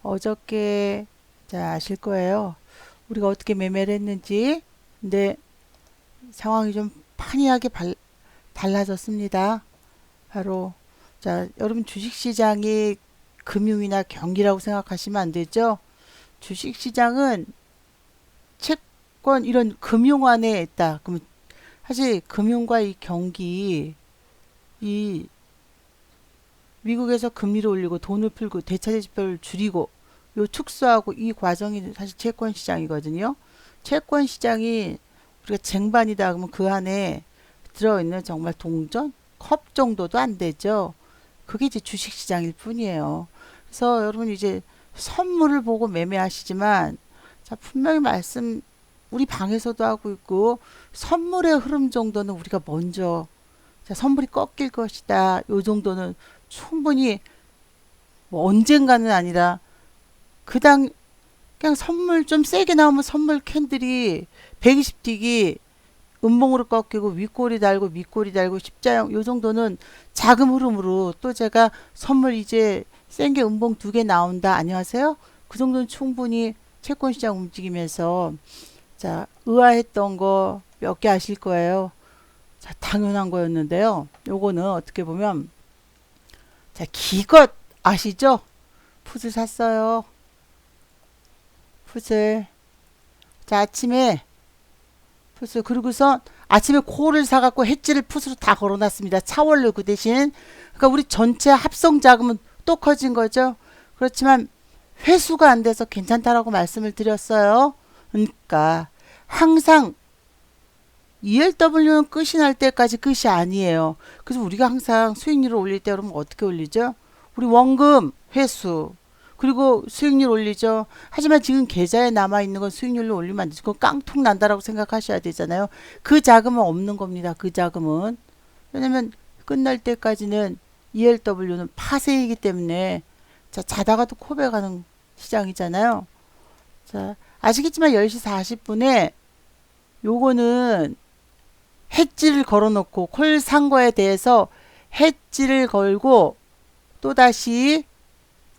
어저께 자 아실 거예요. 우리가 어떻게 매매를 했는지. 근데 상황이 좀 판이하게 달라졌습니다. 바로 자 여러분 주식시장이 금융이나 경기라고 생각하시면 안 되죠. 주식시장은 채권 이런 금융 안에 있다. 그러면 사실 금융과 이 경기 이 미국에서 금리를 올리고 돈을 풀고 대차제 지표를 줄이고 요 축소하고 이 과정이 사실 채권 시장이거든요. 채권 시장이 우리가 쟁반이다 그러면 그 안에 들어있는 정말 동전 컵 정도도 안 되죠. 그게 이제 주식 시장일 뿐이에요. 그래서 여러분 이제 선물을 보고 매매하시지만 자 분명히 말씀 우리 방에서도 하고 있고 선물의 흐름 정도는 우리가 먼저 자, 선물이 꺾일 것이다. 요 정도는 충분히 뭐 언젠가는 아니라 그당 그냥 선물 좀 세게 나오면 선물 캔들이 120틱이 음봉으로 꺾이고 윗꼬리 달고 밑꼬리 달고 십자형 요 정도는 자금 흐름으로 또 제가 선물 이제 센 게 음봉 2개 나온다. 안녕하세요. 그 정도는 충분히 채권 시장 움직이면서 자 의아했던 거 몇 개 아실 거예요. 자 당연한 거였는데요. 요거는 어떻게 보면 자 기껏 아시죠? 풋을 샀어요. 풋을 자 아침에 풋을 그리고서 아침에 콜을 사갖고 해지를 풋으로 다 걸어놨습니다. 차월로 그 대신 그러니까 우리 전체 합성 자금은 또 커진 거죠. 그렇지만 회수가 안 돼서 괜찮다라고 말씀을 드렸어요. 그러니까 항상 ELW는 끝이 날 때까지 끝이 아니에요. 그래서 우리가 항상 수익률을 올릴 때 그러면 어떻게 올리죠? 우리 원금 회수 그리고 수익률 올리죠. 하지만 지금 계좌에 남아있는 건 수익률로 올리면 안 되죠. 그건 깡통 난다라고 생각하셔야 되잖아요. 그 자금은 없는 겁니다. 그 자금은. 왜냐면 끝날 때까지는 ELW는 파세이기 때문에 자 자다가도 코베 가는 시장이잖아요. 자 아시겠지만 10시 40분에 요거는 해지를 걸어놓고 콜 산 거에 대해서 해지를 걸고 또다시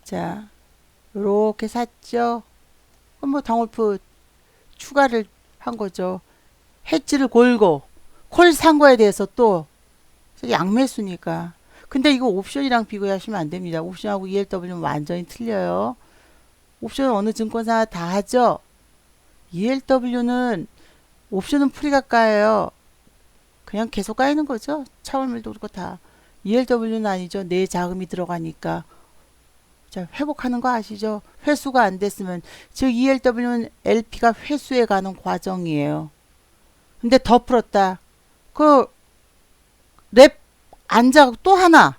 자 요렇게 샀죠. 그럼 뭐 당홀프 추가를 한 거죠. 해지를 걸고 콜 산 거에 대해서 또 양매수니까. 근데 이거 옵션이랑 비교하시면 안 됩니다. 옵션하고 ELW는 완전히 틀려요. 옵션은 어느 증권사 다 하죠. ELW는 옵션은 풀이가 까요. 그냥 계속 까이는 거죠. 차월물도 그렇고 다. ELW는 아니죠. 내 자금이 들어가니까. 자, 회복하는 거 아시죠? 회수가 안 됐으면 즉 ELW는 LP가 회수해 가는 과정이에요. 근데 더 풀었다. 그 랩 앉아 또 하나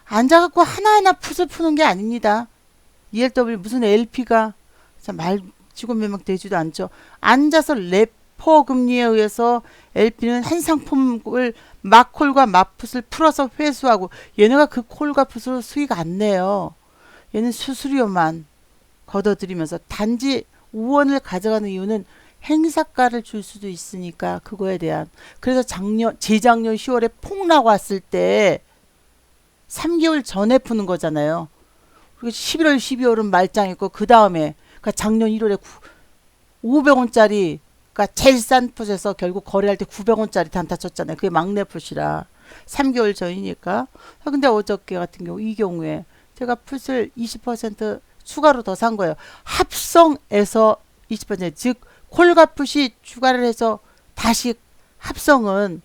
앉아갖고 하나하나 풋을 푸는 게 아닙니다. ELW 무슨 LP가 말 지금 매막 되지도 않죠. 앉아서 레퍼 금리에 의해서 LP는 한 상품을 막콜과 막풋을 풀어서 회수하고 얘네가 그 콜과 풋으로 수익 안 내요. 얘는 수수료만 걷어들이면서 단지 우원을 가져가는 이유는 행사가를 줄 수도 있으니까 그거에 대한 그래서 재작년 10월에 폭락 왔을 때 3개월 전에 푸는 거잖아요. 그리고 11월 12월은 말짱했고 그 다음에 그러니까 작년 1월에 500원짜리 그러니까 제일 싼 풋에서 결국 거래할 때 900원짜리 단타 쳤잖아요. 그게 막내 풋이라 3개월 전이니까. 근데 어저께 같은 경우 이 경우에 제가 풋을 20% 추가로 더 산 거예요. 합성에서 20%즉 콜과 풋이 추가를 해서 다시 합성은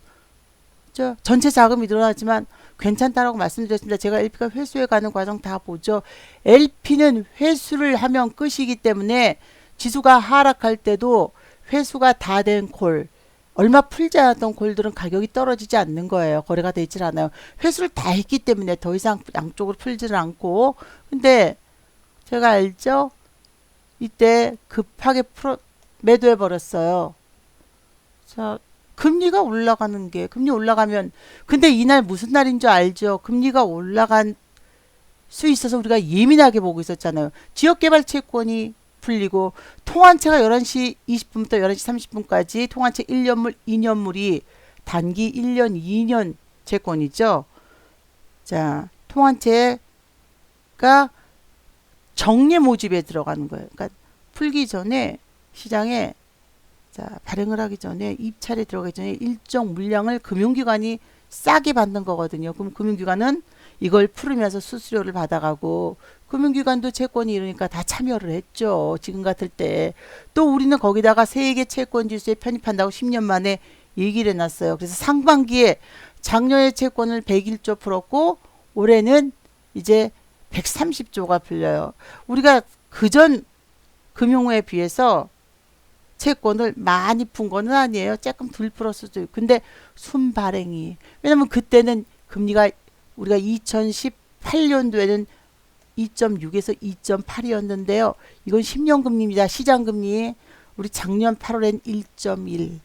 전체 자금이 늘어나지만 괜찮다라고 말씀드렸습니다. 제가 LP가 회수해 가는 과정 다 보죠. LP는 회수를 하면 끝이기 때문에 지수가 하락할 때도 회수가 다 된 콜, 얼마 풀지 않았던 콜들은 가격이 떨어지지 않는 거예요. 거래가 되질 않아요. 회수를 다 했기 때문에 더 이상 양쪽으로 풀지는 않고. 근데 제가 알죠? 이때 급하게 매도해 버렸어요. 자, 금리가 올라가는 게 금리 올라가면 근데 이날 무슨 날인 줄 알죠? 금리가 올라간 수 있어서 우리가 예민하게 보고 있었잖아요. 지역개발 채권이 풀리고 통환채가 11시 20분부터 11시 30분까지 통환채 1년물, 2년물이 단기 1년, 2년 채권이죠. 자, 통환채가 정례 모집에 들어가는 거예요. 그러니까 풀기 전에 시장에 자, 발행을 하기 전에 입찰에 들어가기 전에 일정 물량을 금융기관이 싸게 받는 거거든요. 그럼 금융기관은 이걸 풀으면서 수수료를 받아가고 금융기관도 채권이 이러니까 다 참여를 했죠. 지금 같을 때. 또 우리는 거기다가 세계 채권 지수에 편입한다고 10년 만에 얘기를 해놨어요. 그래서 상반기에 작년에 채권을 101조 풀었고 올해는 이제 130조가 풀려요. 우리가 그전 금융후에 비해서 채권을 많이 푼 거는 아니에요. 조금 덜 풀었을 수도 있고. 근데 순발행이. 왜냐면 그때는 금리가 우리가 2018년도에는 2.6에서 2.8이었는데요. 이건 10년 금리입니다. 시장 금리. 우리 작년 8월엔 1.1.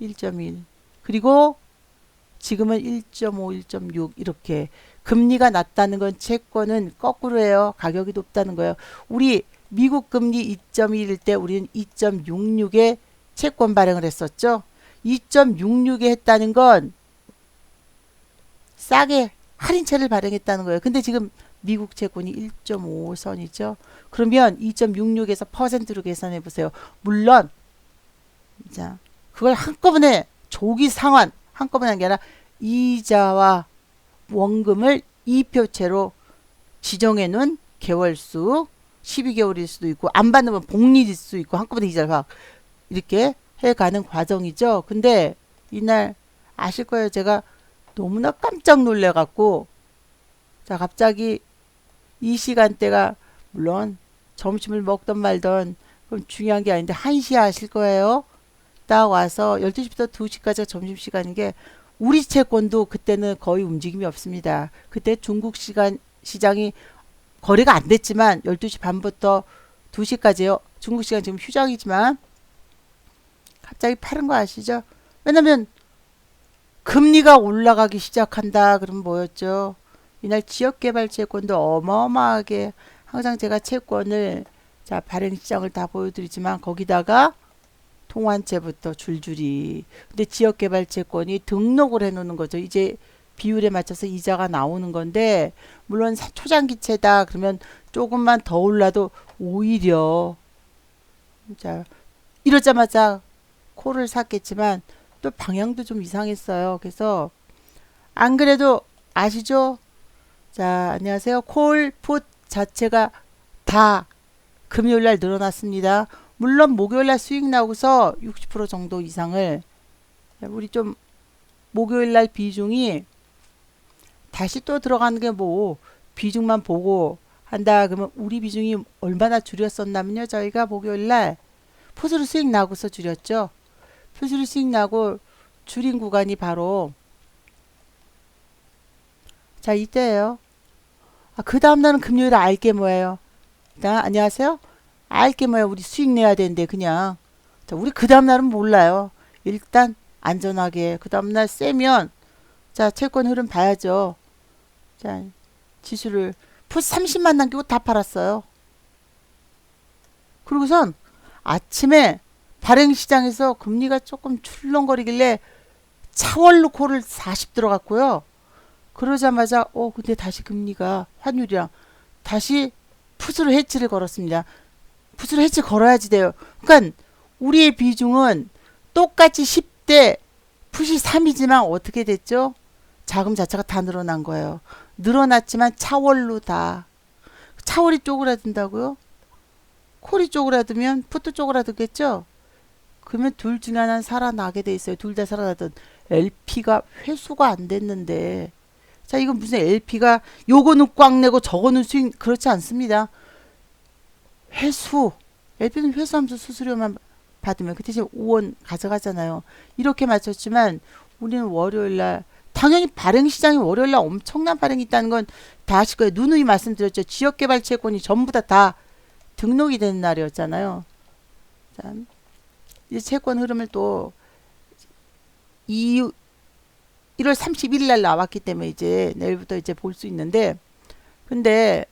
1.1. 그리고 지금은 1.5, 1.6 이렇게 금리가 낮다는 건 채권은 거꾸로예요. 가격이 높다는 거예요. 우리 미국 금리 2.1일 때 우리는 2.66에 채권 발행을 했었죠. 2.66에 했다는 건 싸게 할인채를 발행했다는 거예요. 근데 지금 미국 채권이 1.5선이죠. 그러면 2.66에서 퍼센트로 계산해 보세요. 물론 자, 그걸 한꺼번에 조기 상환 한꺼번에 한 게 아니라 이자와 원금을 2표채로 지정해 놓은 개월수 12개월일 수도 있고 안 받으면 복리일 수도 있고 한꺼번에 이자를 막 이렇게 해가는 과정이죠. 근데 이날 아실 거예요. 제가 너무나 깜짝 놀래 갖고 자 갑자기 이 시간대가 물론 점심을 먹던 말던 그럼 중요한 게 아닌데 1시에 아실 거예요. 딱 와서 12시부터 2시까지가 점심시간인 게 우리 채권도 그때는 거의 움직임이 없습니다. 그때 중국 시장이 거래가 안 됐지만 12시 반부터 2시까지요. 중국 시간 지금 휴장이지만 갑자기 파는 거 아시죠? 왜냐면 금리가 올라가기 시작한다. 그럼 뭐였죠? 이날 지역개발 채권도 어마어마하게 항상 제가 채권을 자 발행시장을 다 보여드리지만 거기다가 통환채부터 줄줄이 근데 지역개발 채권이 등록을 해놓는 거죠. 이제 비율에 맞춰서 이자가 나오는 건데 물론 초장기채다 그러면 조금만 더 올라도 오히려 자 이러자마자 콜을 샀겠지만 또 방향도 좀 이상했어요. 그래서 안 그래도 아시죠? 자 안녕하세요. 콜, 풋 자체가 다 금요일날 늘어났습니다. 물론 목요일날 수익 나고서 60% 정도 이상을 우리 좀 목요일날 비중이 다시 또 들어가는 게 뭐 비중만 보고 한다 그러면 우리 비중이 얼마나 줄였었냐면요. 저희가 목요일날 풋으로 수익 나고서 줄였죠. 풋으로 수익 나고 줄인 구간이 바로 자 이때예요. 그 다음날은 금요일에 알게 뭐예요? 일단 안녕하세요. 알게 뭐야 우리 수익 내야 되는데 그냥 자, 우리 그 다음날은 몰라요. 일단 안전하게 그 다음날 세면 자 채권 흐름 봐야죠. 자 지수를 풋 30만 남기고 다 팔았어요. 그리고선 아침에 발행시장에서 금리가 조금 출렁거리길래 차월로 콜을 40 들어갔고요. 그러자마자 근데 다시 금리가 환율이랑 다시 풋으로 해치를 걸었습니다. 풋으로 해치 걸어야지 돼요. 그러니까 우리의 비중은 똑같이 10대 풋이 3이지만 어떻게 됐죠? 자금 자체가 다 늘어난 거예요. 늘어났지만 차월로 다. 차월이 쪼그라든다고요? 콜이 쪼그라들면 풋도 쪼그라들겠죠? 그러면 둘 중에 하나는 살아나게 돼 있어요. 둘 다 살아나든 LP가 회수가 안 됐는데 자 이건 무슨 LP가 요거는 꽉 내고 저거는 수익 그렇지 않습니다. 회수 LP는 회수하면서 수수료만 받으면 그 대신 5원 가져가잖아요. 이렇게 맞췄지만 우리는 월요일날 당연히 발행시장이 월요일날 엄청난 발행이 있다는 건 다 아실 거예요. 누누이 말씀드렸죠. 지역개발 채권이 전부 다 등록이 되는 날이었잖아요. 자, 이제 채권 흐름을 또 1월 31일 날 나왔기 때문에 이제 내일부터 이제 볼 수 있는데 근데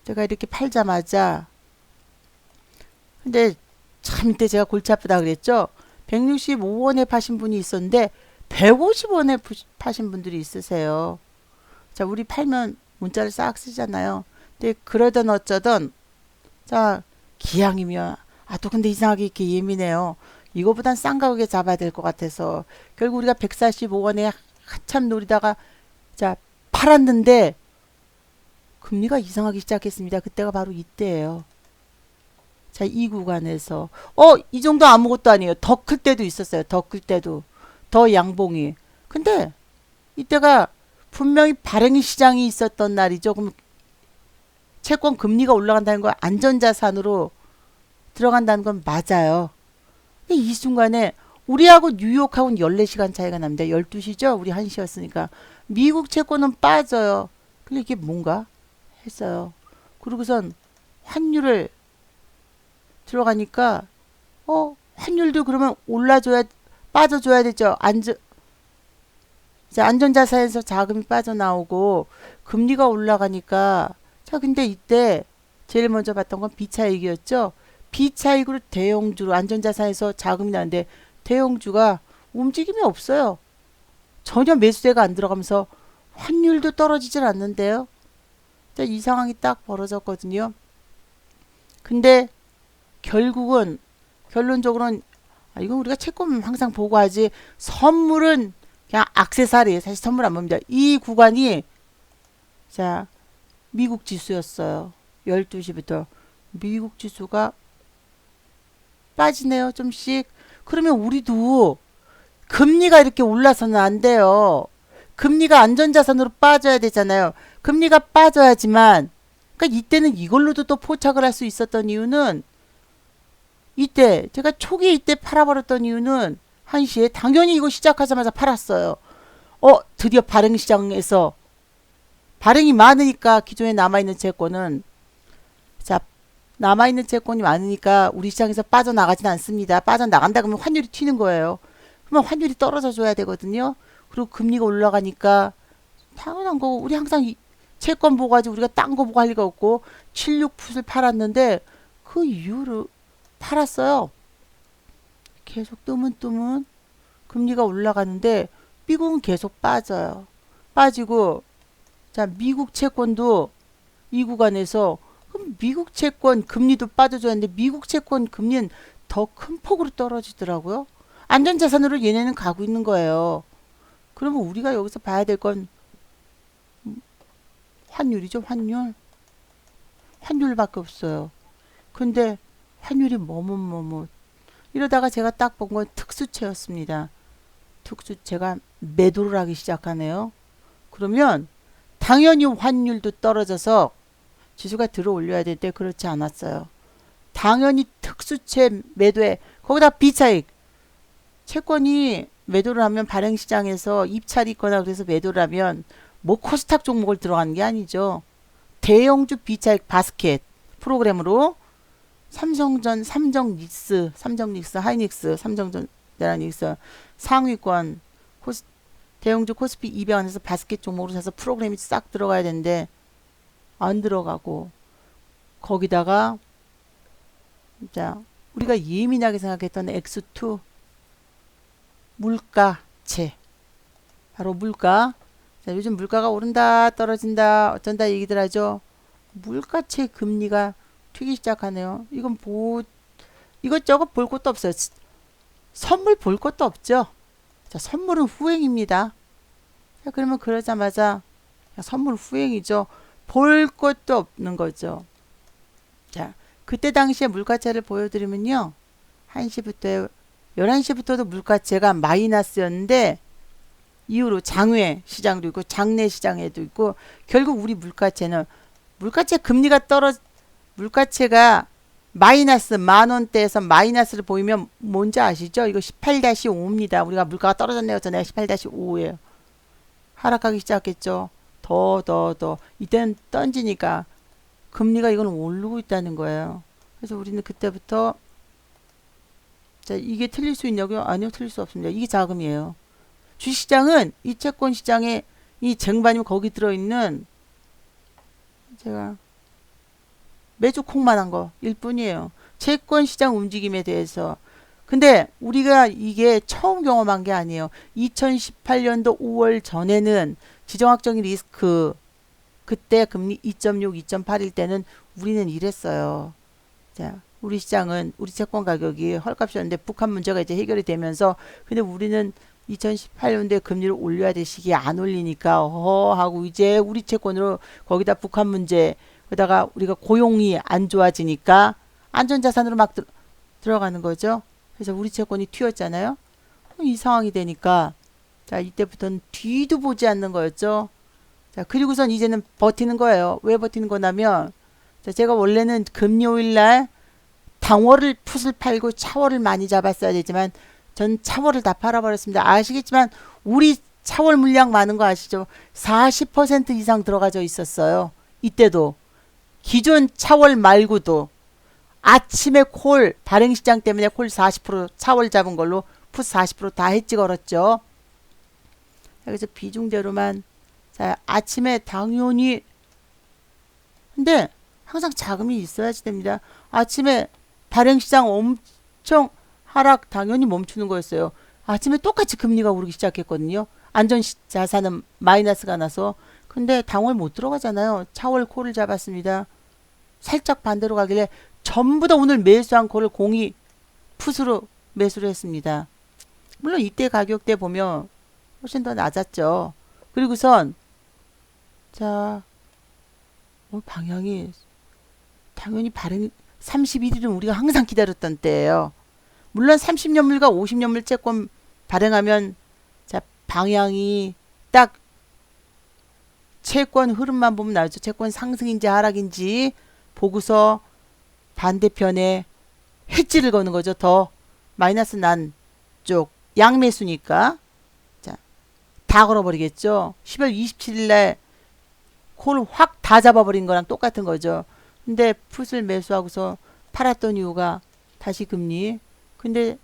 제가 이렇게 팔자마자 근데 참 이때 제가 골치 아프다 그랬죠. 165원에 파신 분이 있었는데 150원에 파신 분들이 있으세요. 자 우리 팔면 문자를 싹 쓰잖아요. 근데 그러던 어쩌던 자 기왕이면 또 근데 이상하게 이렇게 예민해요. 이거보단 싼 가격에 잡아야 될 것 같아서 결국 우리가 145원에 한참 노리다가 자 팔았는데 금리가 이상하기 시작했습니다. 그때가 바로 이때예요. 자, 이 구간에서 이 정도 아무것도 아니에요. 더 클 때도 있었어요. 더 클 때도. 더 양봉이. 근데 이때가 분명히 발행 시장이 있었던 날이죠. 그럼 채권 금리가 올라간다는 건 안전자산으로 들어간다는 건 맞아요. 근데 이 순간에 우리하고 뉴욕하고는 14시간 차이가 납니다. 12시죠? 우리 1시였으니까. 미국 채권은 빠져요. 근데 이게 뭔가 했어요. 그러고선 환율을 들어가니까 환율도 그러면 올라줘야 빠져줘야 되죠. 이제 안전자산에서 자금이 빠져나오고 금리가 올라가니까 자 근데 이때 제일 먼저 봤던 건 비차익이었죠. 비차익으로 대형주로 안전자산에서 자금이 나는데 대형주가 움직임이 없어요. 전혀 매수세가 안 들어가면서 환율도 떨어지질 않는데요. 자, 이 상황이 딱 벌어졌거든요. 근데 결국은 결론적으로는 이건 우리가 채권 항상 보고 하지 선물은 그냥 액세서리 사실 선물 안 봅니다. 이 구간이 자 미국 지수였어요. 12시부터 미국 지수가 빠지네요. 좀씩. 그러면 우리도 금리가 이렇게 올라서는 안 돼요. 금리가 안전자산으로 빠져야 되잖아요. 금리가 빠져야지만 그러니까 이때는 이걸로도 또 포착을 할 수 있었던 이유는 이때 제가 초기에 이때 팔아버렸던 이유는 1시에 당연히 이거 시작하자마자 팔았어요. 드디어 발행시장에서 발행이 많으니까 기존에 남아있는 채권은 자 남아있는 채권이 많으니까 우리 시장에서 빠져나가진 않습니다. 빠져나간다 그러면 환율이 튀는 거예요. 그러면 환율이 떨어져 줘야 되거든요. 그리고 금리가 올라가니까 당연한 거고 우리 항상 채권 보고 가지고 우리가 딴 거 보고 할 리가 없고 76풋을 팔았는데 그 이후로 팔았어요. 계속 뜨문뜨문 금리가 올라가는데 미국은 계속 빠져요. 빠지고 자 미국 채권도 이 구간에서 그럼 미국 채권 금리도 빠져줘야 하는데 미국 채권 금리는 더 큰 폭으로 떨어지더라고요. 안전자산으로 얘네는 가고 있는 거예요. 그러면 우리가 여기서 봐야 될 건 환율이죠. 환율밖에 없어요. 근데 환율이 머뭇머뭇 이러다가 제가 딱 본 건 특수채였습니다. 특수채가 매도를 하기 시작하네요. 그러면 당연히 환율도 떨어져서 지수가 들어 올려야 되는데 그렇지 않았어요. 당연히 특수채 매도에 거기다 비차익 채권이 매도를 하면 발행시장에서 입찰이 있거나 그래서 매도를 하면 뭐 코스닥 종목을 들어가는 게 아니죠. 대형주 비차익 바스켓 프로그램으로 삼성닉스, 하이닉스, 삼성전, 내라닉스 상위권 대형주 코스피 200원에서 바스켓 종목으로 사서 프로그램이 싹 들어가야 되는데 안 들어가고 거기다가 자 우리가 예민하게 생각했던 X2 물가채 바로 물가 자, 요즘 물가가 오른다 떨어진다 어쩐다 얘기들 하죠. 물가채 금리가 튀기 시작하네요. 이것저것 볼 것도 없어요. 선물 볼 것도 없죠. 자, 선물은 후행입니다. 자, 그러면 그러자마자 선물 후행이죠. 볼 것도 없는 거죠. 자, 그때 당시에 물가채를 보여드리면요. 1시부터 11시부터도 물가채가 마이너스였는데 이후로 장외 시장도 있고 장내 시장에도 있고 결국 우리 물가채는 물가채 금리가 물가채가 마이너스 만원대에서 마이너스를 보이면 뭔지 아시죠? 이거 18-5입니다. 우리가 물가가 떨어졌네요. 전에 18-5예요. 하락하기 시작했죠. 더. 이때는 던지니까 금리가 이건 오르고 있다는 거예요. 그래서 우리는 그때부터 자 이게 틀릴 수 있냐고요? 아니요. 틀릴 수 없습니다. 이게 자금이에요. 주식시장은 이 채권 시장에 이 쟁반이면 거기 들어있는 제가 매주 콩만한 거 일뿐이에요. 채권 시장 움직임에 대해서. 근데 우리가 이게 처음 경험한 게 아니에요. 2018년도 5월 전에는 지정학적인 리스크 그때 금리 2.6, 2.8일 때는 우리는 이랬어요. 자, 우리 시장은 우리 채권 가격이 헐값이었는데 북한 문제가 이제 해결이 되면서 근데 우리는 2018년도에 금리를 올려야 될 시기에 안 올리니까 하고 이제 우리 채권으로 거기다 북한 문제 그러다가 우리가 고용이 안 좋아지니까 안전자산으로 막 들어가는 거죠. 그래서 우리 채권이 튀었잖아요. 이 상황이 되니까 자 이때부터는 뒤도 보지 않는 거였죠. 자 그리고선 이제는 버티는 거예요. 왜 버티는 거냐면 자, 제가 원래는 금요일 날 당월을 풋을 팔고 차월을 많이 잡았어야 되지만 전 차월을 다 팔아버렸습니다. 아시겠지만 우리 차월 물량 많은 거 아시죠? 40% 이상 들어가져 있었어요. 이때도 기존 차월 말고도 아침에 콜 발행시장 때문에 콜 40% 차월 잡은 걸로 풋 40%다 해지 걸었죠. 그래서 비중대로만 자 아침에 당연히 근데 항상 자금이 있어야지 됩니다. 아침에 발행시장 엄청 하락 당연히 멈추는 거였어요. 아침에 똑같이 금리가 오르기 시작했거든요. 안전자산은 마이너스가 나서 근데 당월 못 들어가잖아요. 차월 콜을 잡았습니다. 살짝 반대로 가길래 전부 다 오늘 매수한 콜을 공이 풋으로 매수를 했습니다. 물론 이때 가격대 보면 훨씬 더 낮았죠. 그리고선 자 방향이 당연히 발행 31일은 우리가 항상 기다렸던 때예요. 물론 30년물과 50년물 채권 발행하면 자 방향이 딱 채권 흐름만 보면 나오죠. 채권 상승인지 하락인지 보고서 반대편에 해지를 거는 거죠. 더 마이너스 난 쪽 양매수니까 자 다 걸어버리겠죠. 10월 27일 날 콜 확 다 잡아버린 거랑 똑같은 거죠. 근데 풋을 매수하고서 팔았던 이유가 다시 금리 근데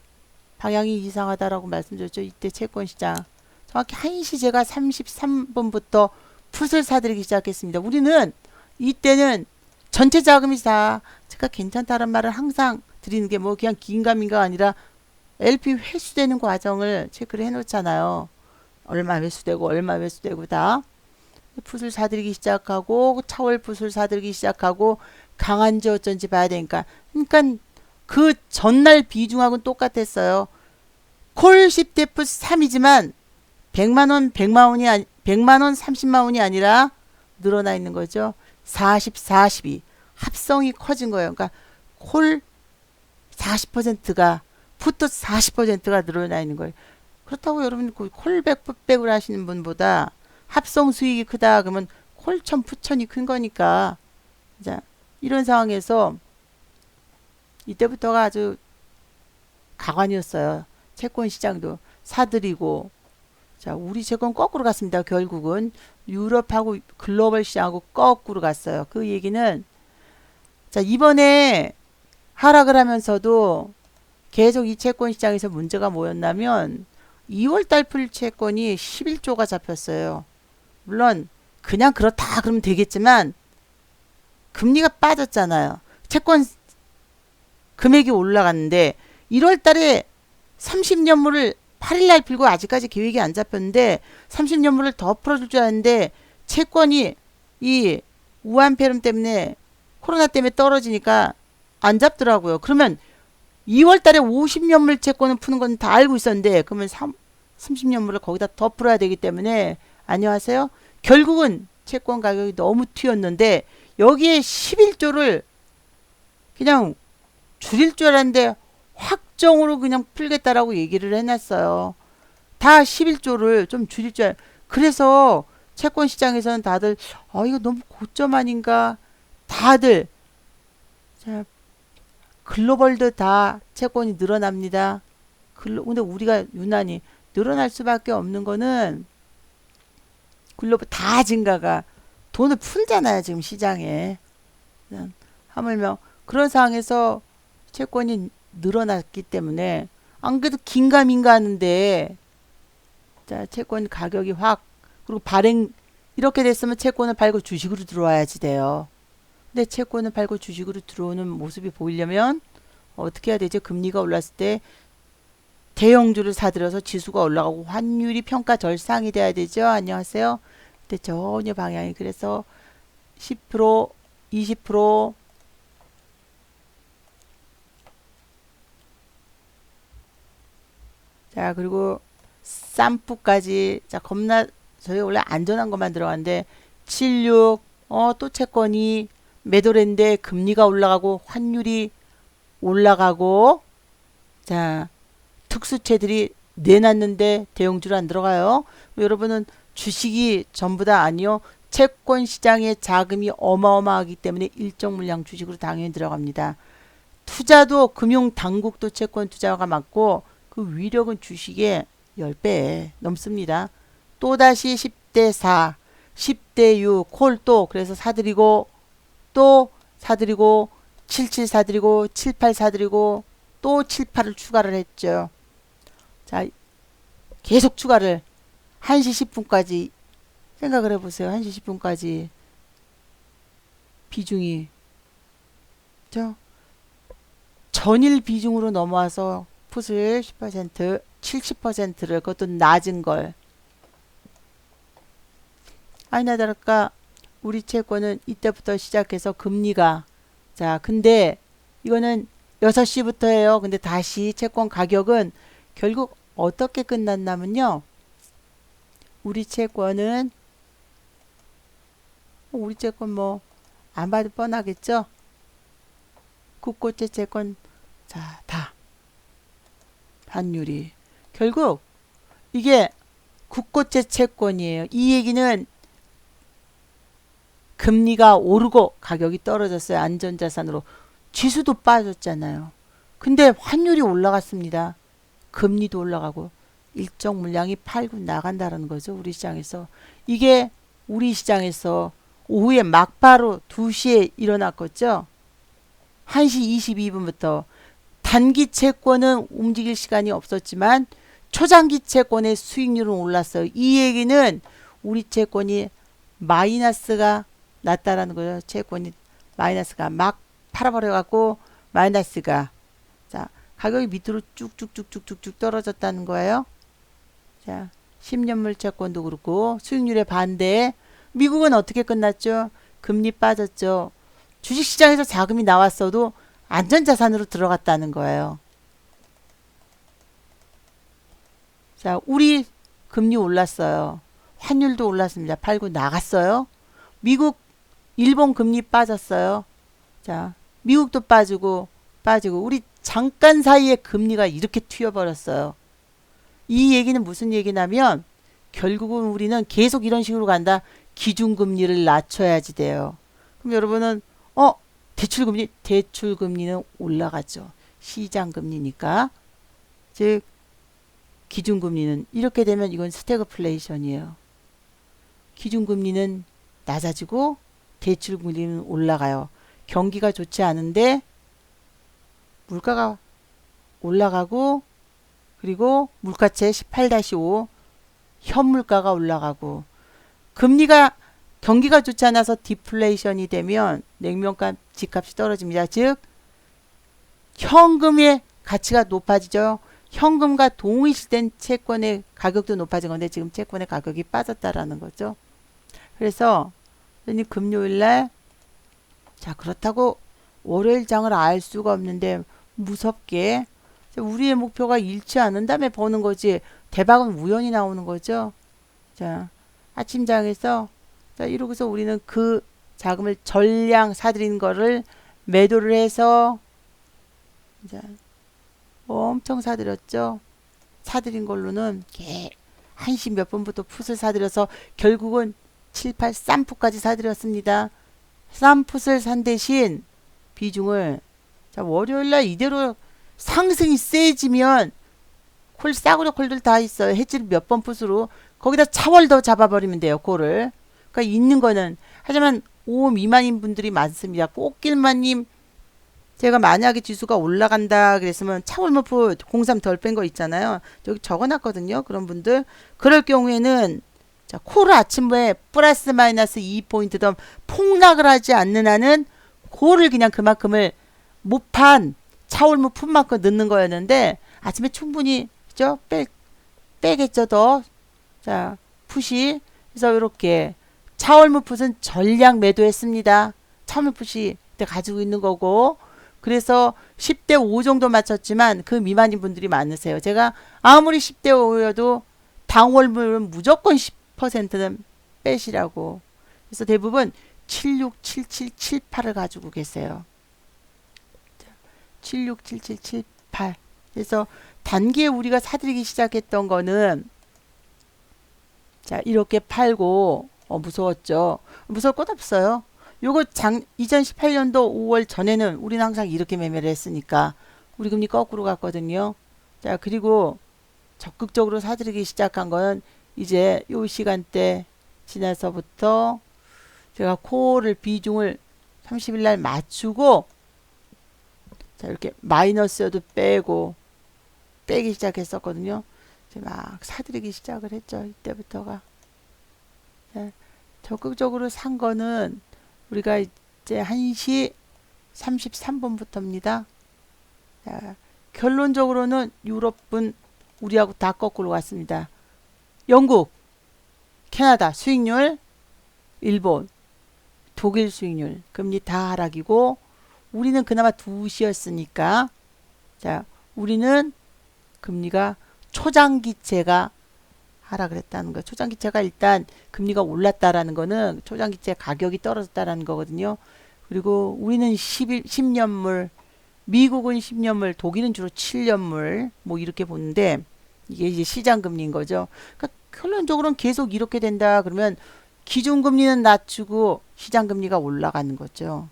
방향이 이상하다라고 말씀드렸죠. 이때 채권시장 정확히 1시 제가 33분부터 풋을 사들이기 시작했습니다. 우리는 이때는 전체 자금이 다 제가 괜찮다는 말을 항상 드리는 게 뭐 그냥 긴가민가 아니라 LP 회수되는 과정을 체크를 해놓잖아요. 얼마 회수되고 얼마 회수되고 다 풋을 사들이기 시작하고 차월 풋을 사들이기 시작하고 강한지 어쩐지 봐야 되니까 그러니까 그 전날 비중하고는 똑같았어요. 콜 10대 풋 3이지만 100만원 100만원이 100만원 30만원이 아니라 늘어나 있는 거죠. 40 42 합성이 커진 거예요. 그러니까 콜 40%가 풋도 40%가 늘어나 있는 거예요. 그렇다고 여러분 콜백 풋백을 하시는 분보다 합성 수익이 크다 그러면 콜천 풋천이 큰 거니까 자 이런 상황에서 이때부터가 아주 가관이었어요. 채권 시장도 사들이고 자 우리 채권 거꾸로 갔습니다. 결국은 유럽하고 글로벌 시장하고 거꾸로 갔어요. 그 얘기는 자 이번에 하락을 하면서도 계속 이 채권 시장에서 문제가 뭐였냐면 2월달 풀 채권이 11조가 잡혔어요. 물론 그냥 그렇다 그러면 되겠지만 금리가 빠졌잖아요. 채권 금액이 올라갔는데 1월달에 30년물을 8일날 풀고 아직까지 계획이 안 잡혔는데 30년물을 더 풀어줄 줄 알았는데 채권이 이 우한폐렴 때문에 코로나 때문에 떨어지니까 안 잡더라고요. 그러면 2월달에 50년물 채권을 푸는 건 다 알고 있었는데 그러면 30년물을 거기다 더 풀어야 되기 때문에 안녕하세요. 결국은 채권 가격이 너무 튀었는데 여기에 11조를 그냥 줄일 줄 알았는데 확정으로 그냥 풀겠다라고 얘기를 해놨어요. 다 11조를 좀 줄일 줄 그래서 채권 시장에서는 다들 이거 너무 고점 아닌가 다들 자 글로벌도 다 채권이 늘어납니다. 근데 우리가 유난히 늘어날 수밖에 없는 거는 글로벌 다 증가가 돈을 풀잖아요. 지금 시장에. 하물며 그런 상황에서 채권이 늘어났기 때문에 안 그래도 긴가민가 하는데 자 채권 가격이 확 그리고 발행 이렇게 됐으면 채권을 팔고 주식으로 들어와야지 돼요. 근데 채권을 팔고 주식으로 들어오는 모습이 보이려면 어떻게 해야 되죠? 금리가 올랐을 때 대형주를 사들여서 지수가 올라가고 환율이 평가 절상이 돼야 되죠. 안녕하세요. 근데 전혀 방향이 그래서 10%, 20%. 자, 그리고 쌈프까지. 자, 겁나 저희 원래 안전한 것만 들어갔는데 76. 또 채권이 매도랜데 금리가 올라가고 환율이 올라가고. 자, 특수채들이 내놨는데 대형주로 안 들어가요. 여러분은 주식이 전부 다 아니요. 채권 시장의 자금이 어마어마하기 때문에 일정 물량 주식으로 당연히 들어갑니다. 투자도 금융 당국도 채권 투자가 많고 그 위력은 주식의 10배 넘습니다. 또다시 10대 4, 10대 6, 콜 또 그래서 사들이고 또 사들이고 77 사들이고 78 사들이고 또 78을 추가를 했죠. 자, 계속 추가를 1시 10분까지 생각을 해보세요. 1시 10분까지 비중이 전일 비중으로 넘어와서 풋을 10%, 70%를 그것도 낮은 걸. 아니나 다를까 우리 채권은 이때부터 시작해서 금리가 자 근데 이거는 6시부터예요. 근데 다시 채권 가격은 결국 어떻게 끝났냐면요. 우리 채권 뭐 안 봐도 뻔하겠죠. 국고채 채권 자 다 환율이 결국 이게 국고채 채권이에요. 이 얘기는 금리가 오르고 가격이 떨어졌어요. 안전자산으로 지수도 빠졌잖아요. 근데 환율이 올라갔습니다. 금리도 올라가고 일정 물량이 팔고 나간다는 거죠. 우리 시장에서. 이게 우리 시장에서 오후에 막바로 2시에 일어났겠죠. 1시 22분부터 단기 채권은 움직일 시간이 없었지만 초장기 채권의 수익률은 올랐어요. 이 얘기는 우리 채권이 마이너스가 났다라는 거예요. 채권이 마이너스가 막 팔아버려갖고 마이너스가 자 가격이 밑으로 쭉쭉쭉쭉쭉 떨어졌다는 거예요. 자 10년물 채권도 그렇고 수익률의 반대에 미국은 어떻게 끝났죠? 금리 빠졌죠. 주식시장에서 자금이 나왔어도 안전자산으로 들어갔다는 거예요. 자 우리 금리 올랐어요. 환율도 올랐습니다. 팔고 나갔어요. 미국 일본 금리 빠졌어요. 자 미국도 빠지고 우리 잠깐 사이에 금리가 이렇게 튀어버렸어요. 이 얘기는 무슨 얘기냐면 결국은 우리는 계속 이런 식으로 간다. 기준금리를 낮춰야지 돼요. 그럼 여러분은 대출금리는 올라가죠. 시장금리니까. 즉 기준금리는 이렇게 되면 이건 스태그플레이션이에요. 기준금리는 낮아지고 대출금리는 올라가요. 경기가 좋지 않은데 물가가 올라가고 그리고 물가채 18-5 현물가가 올라가고 경기가 좋지 않아서 디플레이션이 되면 냉면값, 집값이 떨어집니다. 즉 현금의 가치가 높아지죠. 현금과 동일시된 채권의 가격도 높아진 건데 지금 채권의 가격이 빠졌다라는 거죠. 그래서 금요일날 자 그렇다고 월요일장을 알 수가 없는데 무섭게 우리의 목표가 잃지 않은 다음에 보는 거지 대박은 우연히 나오는 거죠. 자 아침장에서 자 이러고서 우리는 그 자금을 전량 사들인 거를 매도를 해서 자 엄청 사들였죠. 사들인 걸로는 1시 몇 분부터 풋을 사들여서 결국은 7, 8, 쌈풋까지 사들였습니다. 쌈풋을 산 대신 비중을 자 월요일날 이대로 상승이 세지면 콜 싸구려 콜들 다 있어요. 해지를 몇 번 풋으로 거기다 차월 더 잡아버리면 돼요. 콜을. 그러니까 있는 거는 하지만 5 미만인 분들이 많습니다. 꽃길마님 제가 만약에 지수가 올라간다 그랬으면 차월머프 03 덜 뺀 거 있잖아요. 여기 적어놨거든요. 그런 분들 그럴 경우에는 자 콜을 아침에 플러스 마이너스 2포인트 더 폭락을 하지 않는 한은 콜을 그냥 그만큼을 못판 차월무 푼만큼 넣는 거였는데 아침에 충분히 그죠? 빼겠죠 더. 자 풋이 그래서 이렇게 차월무 풋은 전량 매도했습니다. 차월무 풋이 그때 가지고 있는 거고, 그래서 10대 5 정도 맞췄지만 그 미만인 분들이 많으세요. 제가 아무리 10대 5여도 당월물은 무조건 10%는 빼시라고. 그래서 대부분 767778을 가지고 계세요. 767778. 그래서 단기에 우리가 사들이기 시작했던 거는, 자, 이렇게 팔고, 무서웠죠. 무서울 것 없어요. 요거 2018년도 5월 전에는 우리는 항상 이렇게 매매를 했으니까 우리 금리 거꾸로 갔거든요. 자, 그리고 적극적으로 사들이기 시작한 건 이제 요 시간대 지나서부터 제가 콜을 비중을 30일 날 맞추고, 자, 이렇게 마이너스여도 빼기 시작했었거든요. 이제 막 사들이기 시작을 했죠. 이때부터가. 자, 적극적으로 산 거는 우리가 이제 1시 33분부터입니다. 자, 결론적으로는 유럽분 우리하고 다 거꾸로 갔습니다. 영국, 캐나다 수익률, 일본, 독일 수익률, 금리 다 하락이고, 우리는 그나마 2시였으니까, 자, 우리는 금리가 초장기채가 하락을 했다는 거예요. 초장기채가 일단 금리가 올랐다라는 거는 초장기채 가격이 떨어졌다라는 거거든요. 그리고 우리는 10년물, 미국은 10년물, 독일은 주로 7년물, 뭐 이렇게 보는데, 이게 이제 시장금리인 거죠. 그러니까 결론적으로는 계속 이렇게 된다 그러면 기준금리는 낮추고 시장금리가 올라가는 거죠.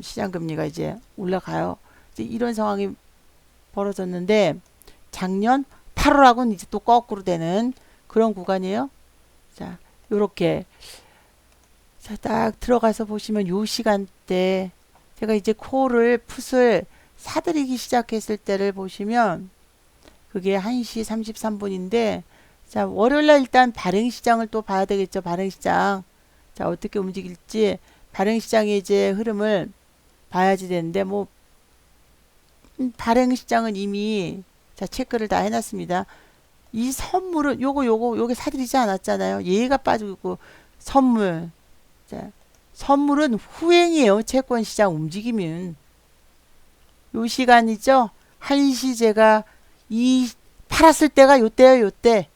시장금리가 이제 올라가요. 이제 이런 상황이 벌어졌는데, 작년 8월하고는 이제 또 거꾸로 되는 그런 구간이에요. 자, 요렇게. 자, 딱 들어가서 보시면 요 시간대, 제가 이제 콜을, 풋을 사들이기 시작했을 때를 보시면, 그게 1시 33분인데, 자, 월요일날 일단 발행시장을 또 봐야 되겠죠. 발행시장. 자, 어떻게 움직일지, 발행시장의 이제 흐름을 봐야지 되는데, 뭐, 발행시장은 이미, 자, 체크를 다 해놨습니다. 이 선물은, 요게 사들이지 않았잖아요. 얘가 빠지고 있고, 선물. 자, 선물은 후행이에요. 채권시장 움직이면. 요 시간이죠. 1시 제가 팔았을 때가 요때요, 요때.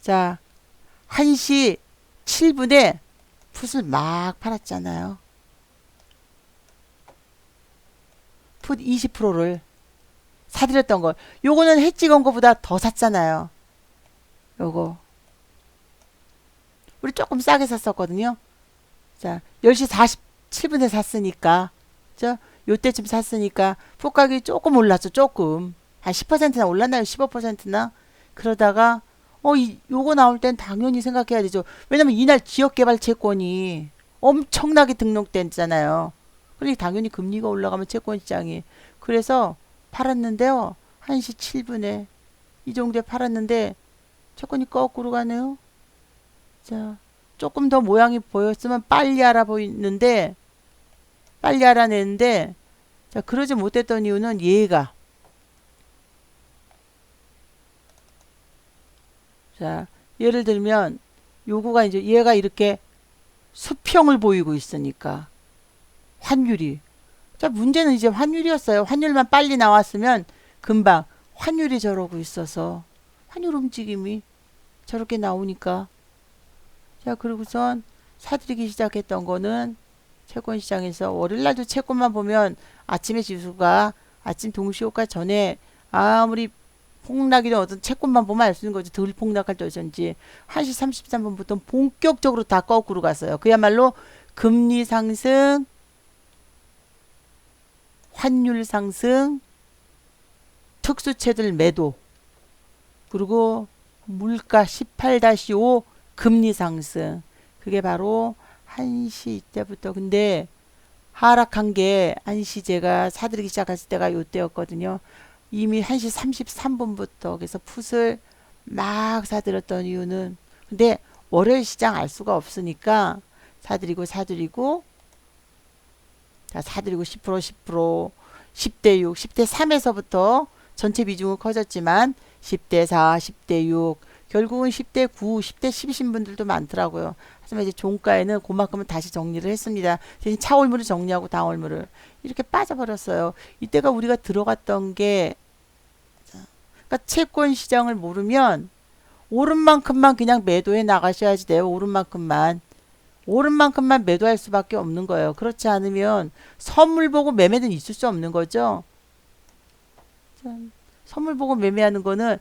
자, 1시 7분에 풋을 막 팔았잖아요. 풋 20%를 사들였던 걸. 요거는 해지 건 거보다 더 샀잖아요. 요거. 우리 조금 싸게 샀었거든요. 자, 10시 47분에 샀으니까. 저, 요때쯤 샀으니까 풋 가격이 조금 올랐죠. 조금. 한 10%나 올랐나요? 15%나? 그러다가 요거 나올 땐 당연히 생각해야 되죠. 왜냐면 이날 지역개발 채권이 엄청나게 등록됐잖아요. 그러니까 당연히 금리가 올라가면 채권 시장이. 그래서 팔았는데요. 1시 7분에 이 정도에 팔았는데 채권이 거꾸로 가네요. 자, 조금 더 모양이 보였으면 빨리 알아내는데, 자, 그러지 못했던 이유는 얘가, 자, 예를 들면 요거가 이제 얘가 이렇게 수평을 보이고 있으니까 환율이, 자, 문제는 이제 환율이었어요. 환율만 빨리 나왔으면 금방, 환율이 저러고 있어서 환율 움직임이 저렇게 나오니까, 자, 그리고선 사들이기 시작했던 거는 채권시장에서 월요일날도 채권만 보면 아침에 지수가 아침 동시효과 전에 아무리 폭락이든 어떤 채권만 보면 알 수 있는 거죠. 덜 폭락할 때든지 1시 33분부터 본격적으로 다 거꾸로 갔어요. 그야말로 금리 상승, 환율 상승, 특수채들 매도, 그리고 물가 18-5 금리 상승. 그게 바로 1시 이때부터. 근데 하락한 게 1시 제가 사들이기 시작했을 때가 요때였거든요. 이미 1시 33분부터. 그래서 풋을 막 사들였던 이유는, 근데 월요일 시장 알 수가 없으니까 사들이고 자, 사들이고 10%, 10대 6, 10대 3에서부터 전체 비중은 커졌지만 10대 4, 10대 6, 결국은 10대 9, 10대 10이신 분들도 많더라고요. 하지만 이제 종가에는 그만큼은 다시 정리를 했습니다. 대신 차월물을 정리하고 당월물을 이렇게 빠져버렸어요. 이때가 우리가 들어갔던 게, 그러니까 채권 시장을 모르면 오른 만큼만 그냥 매도해 나가셔야지 돼요. 오른 만큼만. 오른 만큼만 매도할 수밖에 없는 거예요. 그렇지 않으면 선물 보고 매매는 있을 수 없는 거죠. 선물 보고 매매하는 거는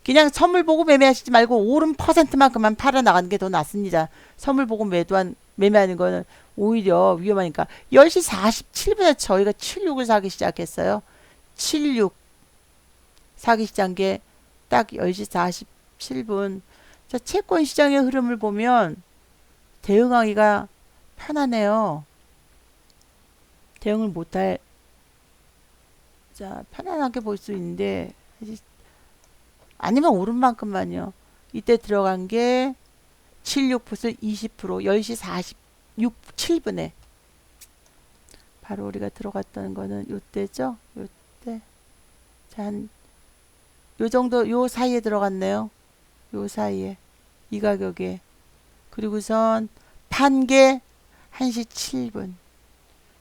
그냥 선물 보고 매매하시지 말고 오른 퍼센트만큼만 팔아 나가는 게 더 낫습니다. 선물 보고 매매하는 거는 오히려 위험하니까. 10시 47분에 저희가 76을 사기 시작했어요. 76 사기 시작한 게 딱 10시 47분. 자, 채권 시장의 흐름을 보면 대응하기가 편하네요. 대응을 못할, 자, 편안하게 볼 수 있는데, 아니면 오른 만큼만요. 이때 들어간 게 76 플러스 20% 10시 46, 7분에. 바로 우리가 들어갔던 거는 요때죠? 요때. 자, 요 정도, 요 사이에 들어갔네요. 요 사이에. 이 가격에. 그리고선 판 게 1시 7분.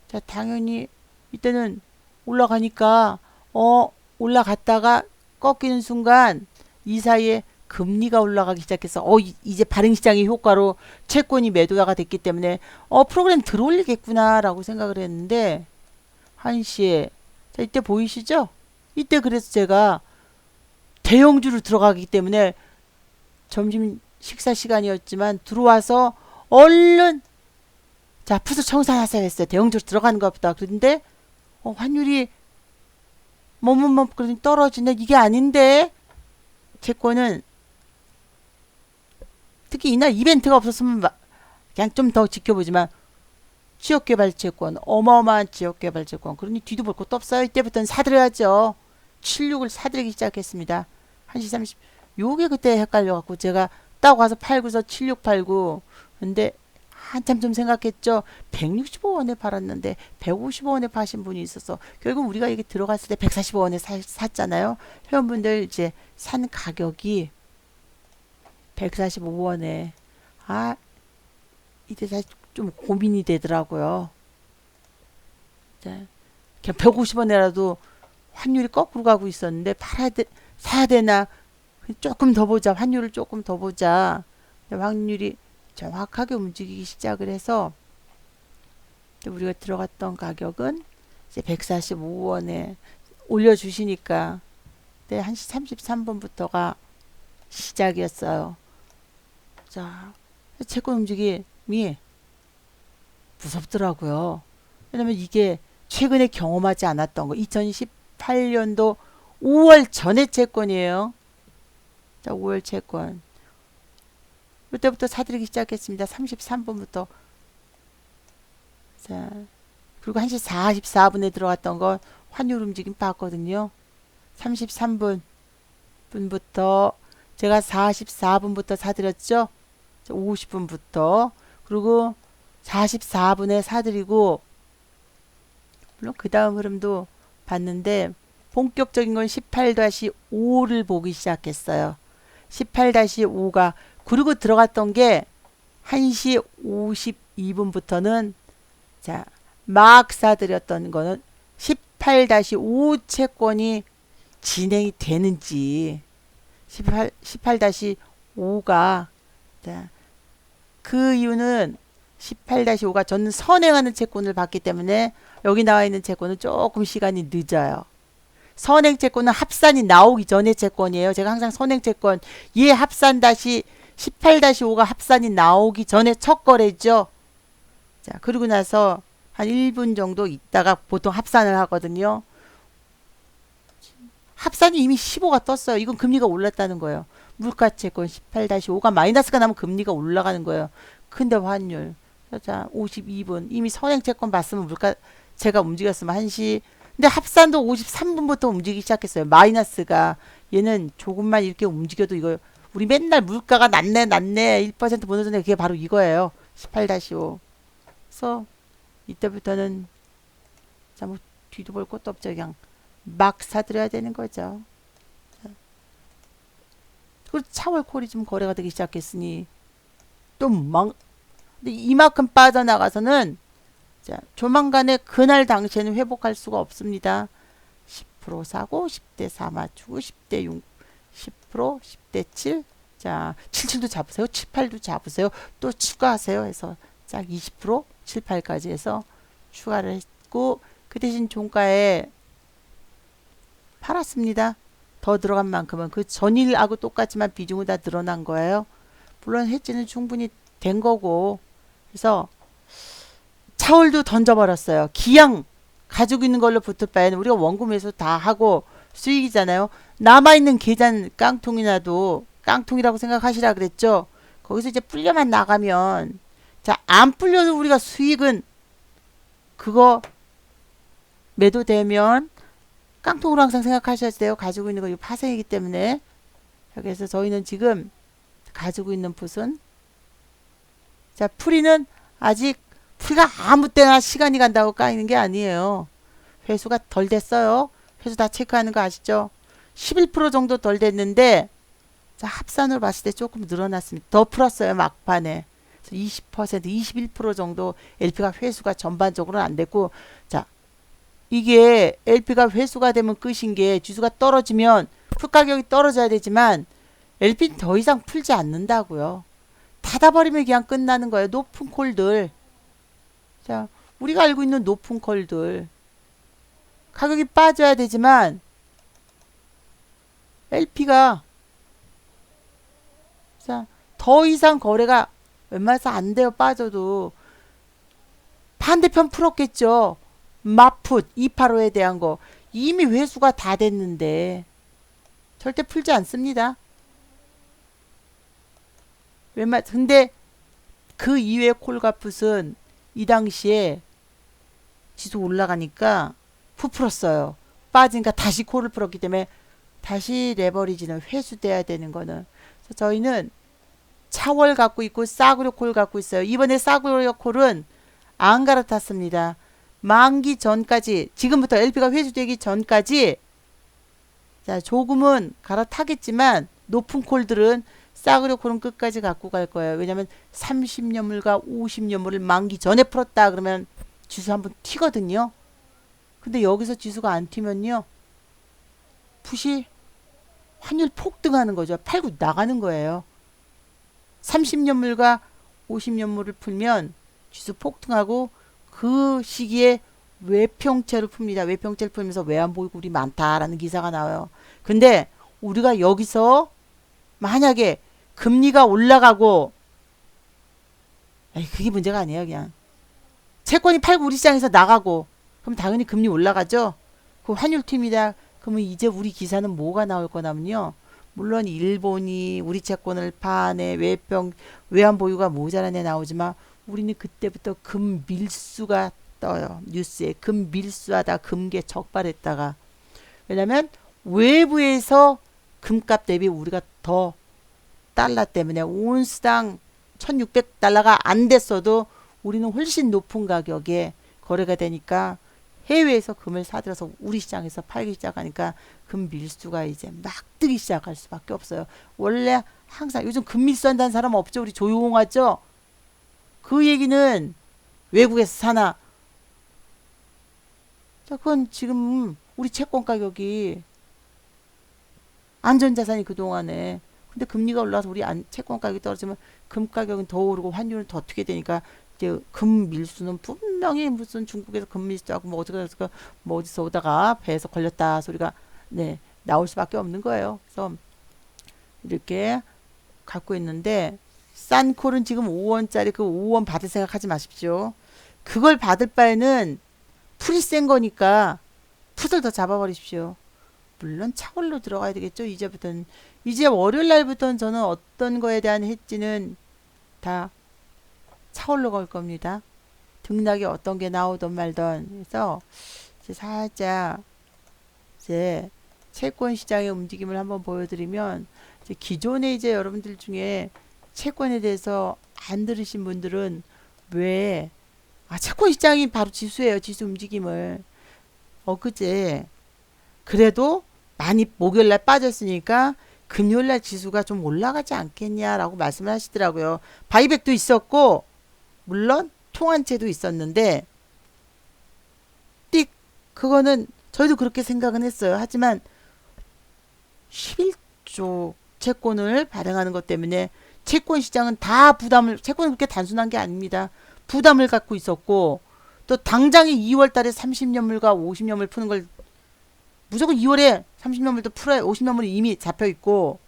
자, 당연히 이때는 올라가니까, 올라갔다가 꺾이는 순간 이 사이에 금리가 올라가기 시작해서 이제 발행시장의 효과로 채권이 매도가 됐기 때문에 프로그램 들어올리겠구나 라고 생각을 했는데 1시에 자 이때 보이시죠? 이때 그래서 제가 대형주로 들어가기 때문에 점심 식사 시간이었지만 들어와서 얼른 자 푸드 청산하세요 했어요. 대형주로 들어가는 것보다. 그런데 환율이 뭐뭐뭐 그러니 떨어지네. 이게 아닌데 채권은 특히 이날 이벤트가 없었으면 그냥 좀 더 지켜보지만 지역개발채권 어마어마한 지역개발채권 그러니 뒤도 볼 것도 없어요. 이때부터는 사들여야죠. 76을 사들이기 시작했습니다. 1시 30 요게 그때 헷갈려갖고 제가 딱 와서 팔고서 76 팔고 근데 한참 좀 생각했죠. 165원에 팔았는데 155원에 파신 분이 있어서 결국 우리가 이게 들어갔을 때 145원에 샀잖아요. 회원분들 이제 산 가격이 145원에 이때 사실 좀 고민이 되더라고요. 그냥 150원에라도 환율이 거꾸로 가고 있었는데 사야 되나 조금 더 보자. 환율을 조금 더 보자. 환율이 정확하게 움직이기 시작을 해서 우리가 들어갔던 가격은 이제 145원에 올려주시니까 1시 33분부터가 시작이었어요. 자, 채권 움직임이 무섭더라고요. 왜냐면 이게 최근에 경험하지 않았던 거 2018년도 5월 전의 채권이에요. 자, 5월 채권 이때부터 사들이기 시작했습니다. 33분부터. 자, 그리고 1시 44분에 들어갔던 건 환율 움직임 봤거든요. 33분부터 제가 44분부터 사들였죠. 50분부터 그리고 44분에 사들이고 물론 그 다음 흐름도 봤는데 본격적인 건 18-5를 보기 시작했어요. 18-5가 그리고 들어갔던 게 1시 52분부터는 자, 막 사들였던 거는 18-5 채권이 진행이 되는지 18-5가 자, 그 이유는 18-5가 저는 선행하는 채권을 봤기 때문에 여기 나와 있는 채권은 조금 시간이 늦어요. 선행 채권은 합산이 나오기 전의 채권이에요. 제가 항상 선행 채권 얘 합산 18-5가 합산이 나오기 전에 첫 거래죠. 자, 그리고 나서 한 1분 정도 있다가 보통 합산을 하거든요. 합산이 이미 15가 떴어요. 이건 금리가 올랐다는 거예요. 물가채권 18-5가 마이너스가 나면 금리가 올라가는 거예요. 근데 환율 자 52분 이미 선행채권 봤으면 물가채가 움직였으면 1시 근데 합산도 53분부터 움직이기 시작했어요. 마이너스가 얘는 조금만 이렇게 움직여도 이거 우리 맨날 물가가 낮네 1% 무너졌네 그게 바로 이거예요. 18-5 그래서 이때부터는 자 뭐 뒤도 볼 것도 없죠. 그냥 막 사들여야 되는 거죠. 그리고 차월 콜이 좀 거래가 되기 시작했으니 근데 이만큼 빠져나가서는 자, 조만간에 그날 당시에는 회복할 수가 없습니다. 10% 사고 10대 4 맞추고 10대 6 10% 10대 7 자, 77도 잡으세요. 78도 잡으세요. 또 추가하세요. 해서 짝 20% 7, 8까지 해서 추가를 했고 그 대신 종가에 팔았습니다. 더 들어간 만큼은 그 전일하고 똑같지만 비중은 다 늘어난 거예요. 물론 해지는 충분히 된 거고 그래서 차월도 던져버렸어요. 기양 가지고 있는 걸로 붙을 바에는 우리가 원금 매수 다 하고 수익이잖아요. 남아있는 계산 깡통이라도 깡통이라고 생각하시라 그랬죠. 거기서 이제 불려만 나가면 자, 안 불려도 우리가 수익은 그거 매도되면 깡통으로 항상 생각하셔야 돼요. 가지고 있는 거 이거 파생이기 때문에. 그래서 저희는 지금 가지고 있는 풋은 자, 풀이는 아직 풀이가 아무 때나 시간이 간다고 까이는 게 아니에요. 회수가 덜 됐어요. 회수 다 체크하는 거 아시죠? 11% 정도 덜 됐는데 자, 합산으로 봤을 때 조금 늘어났습니다. 더 풀었어요. 막판에. 20%, 21% 정도 LP가 회수가 전반적으로는 안 됐고 자, 이게 LP가 회수가 되면 끝인 게 지수가 떨어지면 풀 가격이 떨어져야 되지만 LP는 더 이상 풀지 않는다고요. 닫아버리면 그냥 끝나는 거예요. 높은 콜들. 자, 우리가 알고 있는 높은 콜들. 가격이 빠져야 되지만 LP가 자, 더 이상 거래가 웬만해서 안 돼요. 빠져도. 반대편 풀었겠죠. 마풋 285에 대한 거. 이미 회수가 다 됐는데 절대 풀지 않습니다. 근데 그 이외의 콜과 풋은 이 당시에 지수 올라가니까 풋 풀었어요. 빠지니까 다시 콜을 풀었기 때문에 다시 레버리지는 회수돼야 되는 거는 그래서 저희는 차월 갖고 있고 싸구려 콜 갖고 있어요. 이번에 싸구려 콜은 안 갈아탔습니다. 만기 전까지 지금부터 LP가 회수되기 전까지 자, 조금은 갈아타겠지만 높은 콜들은 싸구려 콜은 끝까지 갖고 갈 거예요. 왜냐면 30년물과 50년물을 만기 전에 풀었다 그러면 지수 한번 튀거든요. 근데 여기서 지수가 안 튀면요. 풋이 환율 폭등하는 거죠. 팔고 나가는 거예요. 30년물과 50년물을 풀면 지수 폭등하고 그 시기에 외평채를 풉니다. 외평채를 풀면서 외환보유고리 많다라는 기사가 나와요. 근데 우리가 여기서 만약에 금리가 올라가고 그게 문제가 아니에요. 그냥 채권이 팔고 우리 시장에서 나가고 그럼 당연히 금리 올라가죠. 그 환율 튑니다. 그러면 이제 우리 기사는 뭐가 나올 거냐면요. 물론 일본이 우리 채권을 파네 외환보유가 모자란 애 나오지만 우리는 그때부터 금밀수가 떠요. 뉴스에 금밀수하다 금괴 적발했다가 왜냐면 외부에서 금값 대비 우리가 더 달러 때문에 온스당 1600달러가 안 됐어도 우리는 훨씬 높은 가격에 거래가 되니까 해외에서 금을 사들여서 우리 시장에서 팔기 시작하니까 금 밀수가 이제 막 뜨기 시작할 수밖에 없어요. 원래 항상 요즘 금 밀수한다는 사람 없죠. 우리 조용하죠. 그 얘기는 외국에서 사나. 자, 그건 지금 우리 채권 가격이 안전자산이 그동안에 근데 금리가 올라서 우리 채권 가격이 떨어지면 금 가격은 더 오르고 환율은 더 튀게 되니까 이제 금 밀수는 분명히 무슨 중국에서 금 밀수하고 뭐 어디서 오다가 배에서 걸렸다 소리가 네 나올 수밖에 없는 거예요. 그래서 이렇게 갖고 있는데 싼 콜은 지금 5원짜리 그 5원 받을 생각하지 마십시오. 그걸 받을 바에는 풀이 센 거니까 풋을 더 잡아버리십시오. 물론 차월로 들어가야 되겠죠. 이제부터는 이제 월요일 날부터는 저는 어떤 거에 대한 해지는 다 차월로 걸 겁니다. 등락이 어떤 게 나오든 말든 그래서 이제 살짝 이제 채권 시장의 움직임을 한번 보여드리면 이제 기존에 이제 여러분들 중에 채권에 대해서 안 들으신 분들은 왜 채권 시장이 바로 지수예요. 지수 움직임을 엊그제 그래도 많이 목요일날 빠졌으니까 금요일날 지수가 좀 올라가지 않겠냐라고 말씀을 하시더라고요. 바이백도 있었고 물론 통한채도 있었는데 띡 그거는 저희도 그렇게 생각은 했어요. 하지만 11조 채권을 발행하는 것 때문에 채권 시장은 다 부담을 채권은 그렇게 단순한 게 아닙니다. 부담을 갖고 있었고 또 당장에 2월 달에 30년물과 50년물 푸는 걸 무조건 2월에 30년물도 풀어야 50년물이 이미 잡혀 있고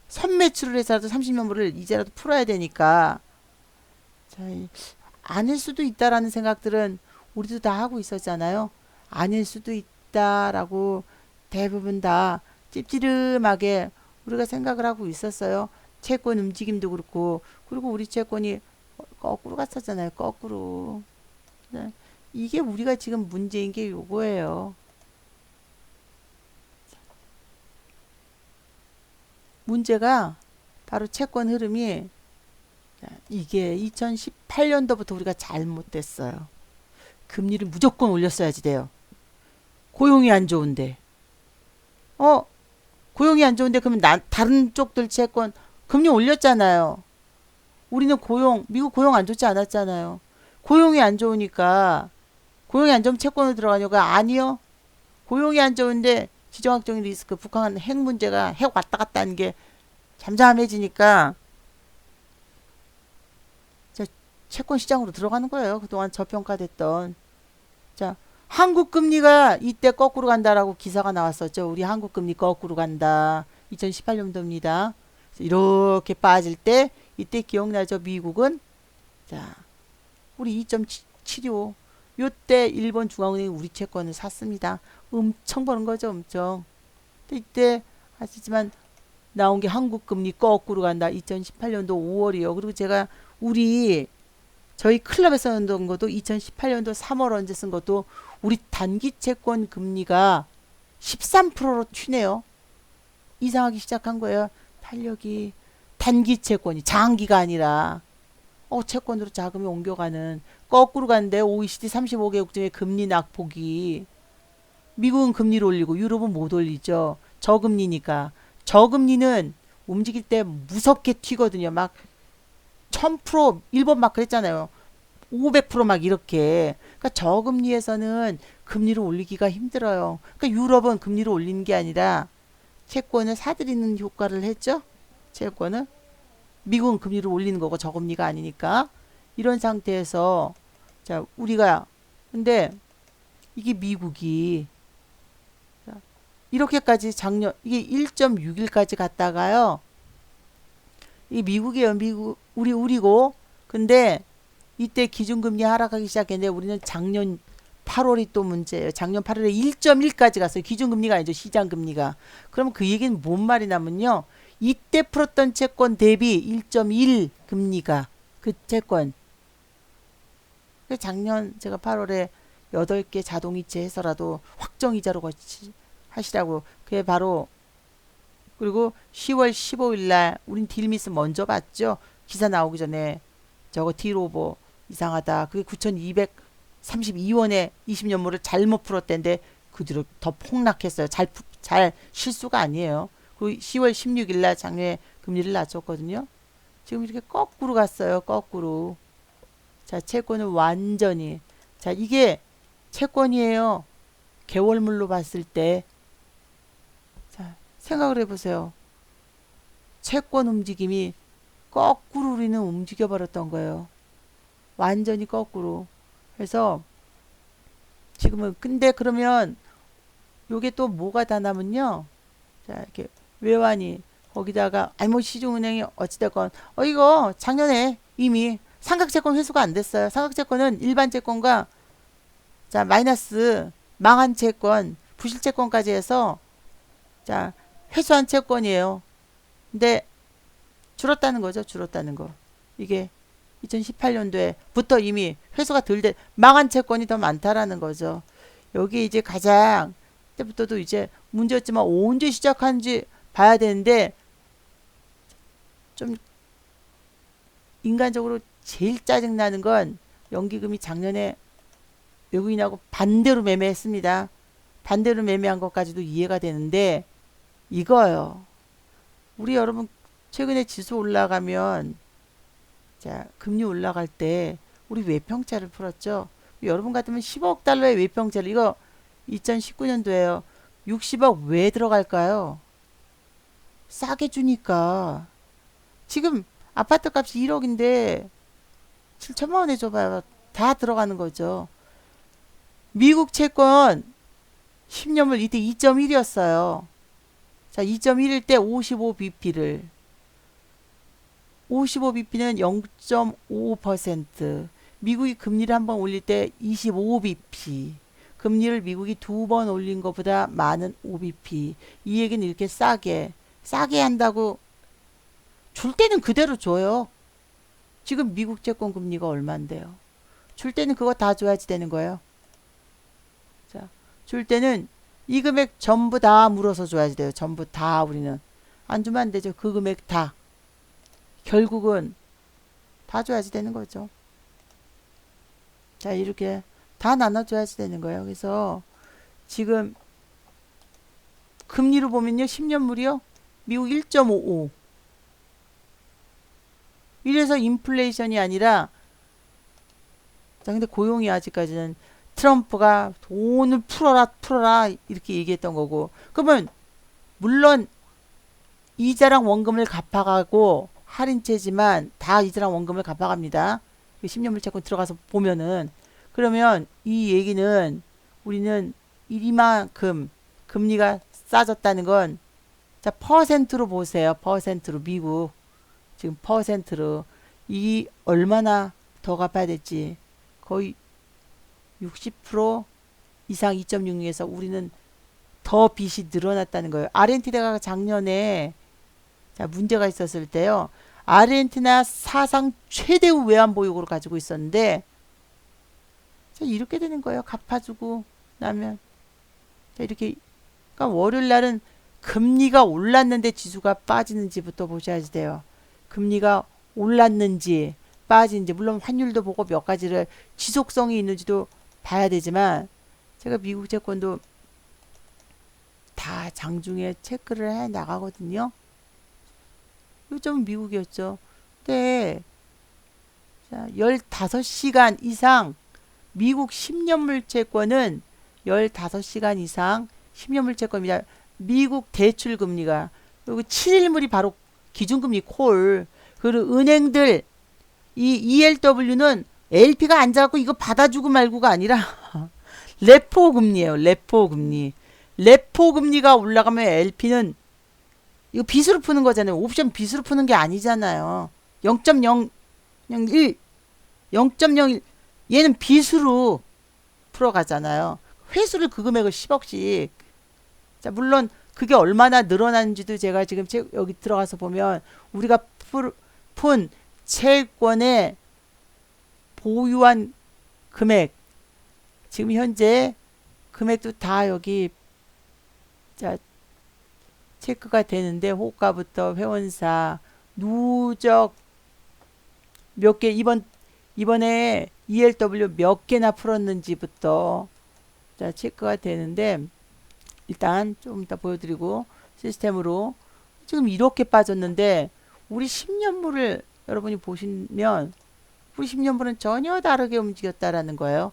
선매출을 해서라도 30년물을 이제라도 풀어야 되니까 자, 아닐 수도 있다라는 생각들은 우리도 다 하고 있었잖아요. 아닐 수도 있다라고 대부분 다 찝찝하게 우리가 생각을 하고 있었어요. 채권 움직임도 그렇고 그리고 우리 채권이 거꾸로 갔었잖아요. 거꾸로. 네. 이게 우리가 지금 문제인 게 요거예요. 문제가 바로 채권 흐름이 이게 2018년도부터 우리가 잘못됐어요. 금리를 무조건 올렸어야지 돼요. 고용이 안 좋은데. 어, 고용이 안 좋은데 그러면 다른 쪽들 채권 금리 올렸잖아요. 우리는 미국 고용 안 좋지 않았잖아요. 고용이 안 좋으니까 고용이 안 좋으면 채권으로 들어가냐고 아니요. 고용이 안 좋은데 지정학적인 리스크 북한 핵 문제가 핵 왔다 갔다 하는 게 잠잠해지니까 자, 채권 시장으로 들어가는 거예요. 그동안 저평가됐던. 자, 한국 금리가 이때 거꾸로 간다라고 기사가 나왔었죠. 우리 한국 금리 거꾸로 간다. 2018년도입니다. 이렇게 빠질 때 이때 기억나죠? 미국은 자, 우리 2.75 요때 일본 중앙은행이 우리 채권을 샀습니다. 엄청 버는 거죠, 엄청. 이때 아시지만 나온 게 한국 금리 거꾸로 간다. 2018년도 5월이요. 그리고 제가 저희 클럽에서 넣은 것도 2018년도 3월 언제 쓴 것도 우리 단기 채권 금리가 13%로 튀네요. 이상하기 시작한 거예요. 탄력이 단기 채권이 장기가 아니라 채권으로 자금이 옮겨가는 거꾸로 가는데 OECD 35개국 중에 금리 낙폭이 미국은 금리를 올리고 유럽은 못 올리죠. 저금리니까. 저금리는 움직일 때 무섭게 튀거든요. 막 1000% 일본 막 그랬잖아요. 500%막 이렇게. 그러니까 저금리에서는 금리를 올리기가 힘들어요. 그러니까 유럽은 금리를 올리는 게 아니라 채권을 사들이는 효과를 했죠. 채권을. 미국은 금리를 올리는 거고 저금리가 아니니까. 이런 상태에서 자, 우리가 근데 이게 미국이 이렇게까지 작년 이게 1.61까지 갔다가요. 이 미국이에요. 미국 우리고 근데 이때 기준금리 하락하기 시작했는데 우리는 작년 8월이 또 문제예요. 작년 8월에 1.1까지 갔어요. 기준금리가 아니죠. 시장금리가. 그럼 그 얘기는 뭔 말이냐면요. 이때 풀었던 채권 대비 1.1 금리가 그 채권. 작년 제가 8월에 8개 자동이체 해서라도 확정이자로 하시라고. 그게 바로 그리고 10월 15일 날 우린 딜미스 먼저 봤죠. 기사 나오기 전에 저거 딜오버 이상하다. 그게 9,232원에 20년물을 잘못 풀었대는데 그 뒤로 더 폭락했어요. 잘 실수가 아니에요. 그리고 10월 16일 날 작년에 금리를 낮췄거든요. 지금 이렇게 거꾸로 갔어요. 거꾸로. 자, 채권은 완전히. 자, 이게 채권이에요. 개월물로 봤을 때. 자, 생각을 해보세요. 채권 움직임이 거꾸로 우리는 움직여 버렸던 거예요. 완전히 거꾸로. 그래서 지금은 근데 그러면 요게 또 뭐가 다 남은요. 자, 이렇게 외환이 거기다가 아니 뭐 시중은행이 어찌됐건 이거 작년에 이미 삼각채권 회수가 안 됐어요. 삼각채권은 일반 채권과 자 마이너스 망한 채권 부실채권까지 해서 자 회수한 채권이에요. 근데 줄었다는 거죠. 줄었다는 거. 이게 2018년도에부터 이미 회수가 덜 돼 망한 채권이 더 많다라는 거죠. 여기 이제 가장 때부터도 이제 문제였지만 언제 시작한지 봐야 되는데 좀 인간적으로 제일 짜증나는 건 연기금이 작년에 외국인하고 반대로 매매했습니다. 반대로 매매한 것까지도 이해가 되는데 이거요. 우리 여러분 최근에 지수 올라가면 자 금리 올라갈 때 우리 외평차를 풀었죠. 여러분 같으면 10억 달러의 외평차를 이거 2019년도에요. 60억 왜 들어갈까요? 싸게 주니까. 지금 아파트 값이 1억인데 7천만 원에 줘봐요. 다 들어가는 거죠. 미국 채권 10년물 이때 2.1이었어요. 자, 2.1일 때 55bp를 55bp는 0.5%. 미국이 금리를 한번 올릴 때 25bp. 금리를 미국이 두 번 올린 것보다 많은 5bp. 이 얘기는 이렇게 싸게 한다고 줄 때는 그대로 줘요. 지금 미국 채권 금리가 얼만데요. 줄 때는 그거 다 줘야지 되는 거예요. 자, 줄 때는 이 금액 전부 다 물어서 줘야지 돼요. 전부 다 우리는. 안 주면 안 되죠. 그 금액 다. 결국은 다 줘야지 되는 거죠. 자, 이렇게 다 나눠줘야지 되는 거예요. 그래서 지금 금리로 보면요. 10년물이요. 미국 1.55. 이래서 인플레이션이 아니라 자, 근데 고용이 아직까지는 트럼프가 돈을 풀어라 이렇게 얘기했던 거고 그러면 물론 이자랑 원금을 갚아가고 할인채지만 다 이자랑 원금을 갚아갑니다. 10년물 채권 들어가서 보면은 그러면 이 얘기는 우리는 이만큼 금리가 싸졌다는 건 자 퍼센트로 보세요. 퍼센트로 미국 지금 퍼센트로 이 얼마나 더 갚아야 될지 거의 60% 이상 2.66에서 우리는 더 빚이 늘어났다는 거예요. 아르헨티나가 작년에 자 문제가 있었을 때요. 아르헨티나 사상 최대의 외환보유고를 가지고 있었는데 자 이렇게 되는 거예요. 갚아주고 나면 자 이렇게 그러니까 월요일 날은 금리가 올랐는데 지수가 빠지는지부터 보셔야지 돼요. 금리가 올랐는지 빠지는지 물론 환율도 보고 몇 가지를 지속성이 있는지도 봐야 되지만 제가 미국 채권도 다 장중에 체크를 해 나가거든요. 요점은 미국이었죠. 근데 자, 15시간 이상 미국 10년물 채권은 15시간 이상 10년물 채권입니다. 미국 대출 금리가 그리고 7일물이 바로 기준금리 콜 그리고 은행들 이 ELW는 LP가 앉아갖고 이거 받아주고 말고가 아니라 레포 금리예요. 레포 금리. 레포 금리가 올라가면 LP는 이거 빚으로 푸는 거잖아요. 옵션 빚으로 푸는 게 아니잖아요. 0.001 0.01 얘는 빚으로 풀어가잖아요. 회수를 그 금액을 10억씩 자 물론 그게 얼마나 늘어났는지도 제가 지금 여기 들어가서 보면 우리가 푼 채권의 보유한 금액 지금 현재 금액도 다 여기 자 체크가 되는데 호가부터 회원사 누적 몇 개 이번에 ELW 몇 개나 풀었는지부터 자 체크가 되는데 일단 좀 이따 보여드리고 시스템으로 지금 이렇게 빠졌는데 우리 10년물을 여러분이 보시면 우리 10년물은 전혀 다르게 움직였다라는 거예요.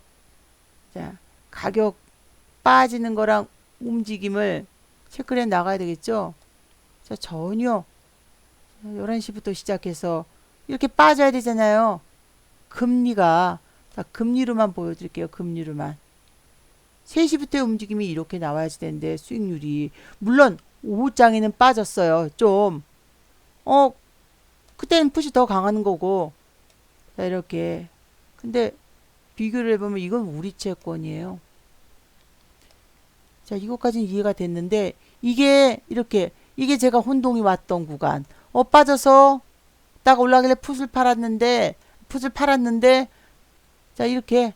자 가격 빠지는 거랑 움직임을 체크를 해 나가야 되겠죠. 자 전혀 11시부터 시작해서 이렇게 빠져야 되잖아요. 금리가 자 금리로만 보여드릴게요. 금리로만 3시부터의 움직임이 이렇게 나와야지 되는데 수익률이 물론 오후장에는 빠졌어요. 좀 그때는 풋이 더 강한 거고 자 이렇게 근데 비교를 해보면 이건 우리 채권이에요. 자 이것까지는 이해가 됐는데 이게 이렇게 이게 제가 혼동이 왔던 구간 빠져서 딱 올라가길래 풋을 팔았는데 자 이렇게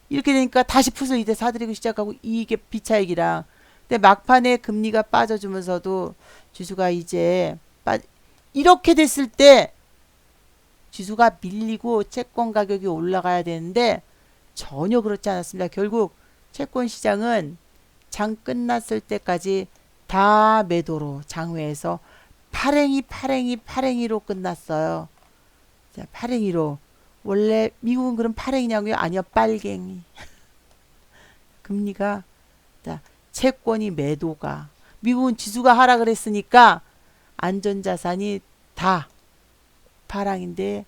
되니까 다시 풋을 이제 사들이고 시작하고 이게 비차익이랑 근데 막판에 금리가 빠져주면서도 지수가 이제 이렇게 됐을 때 지수가 밀리고 채권 가격이 올라가야 되는데 전혀 그렇지 않았습니다. 결국 채권 시장은 장 끝났을 때까지 다 매도로 장외에서 파랭이로 끝났어요. 자, 파랭이로. 원래 미국은 그럼 파랭이냐고요? 아니요, 빨갱이. 금리가, 자, 채권이 매도가. 미국은 지수가 하락을 했으니까 안전자산이 다 파랑인데,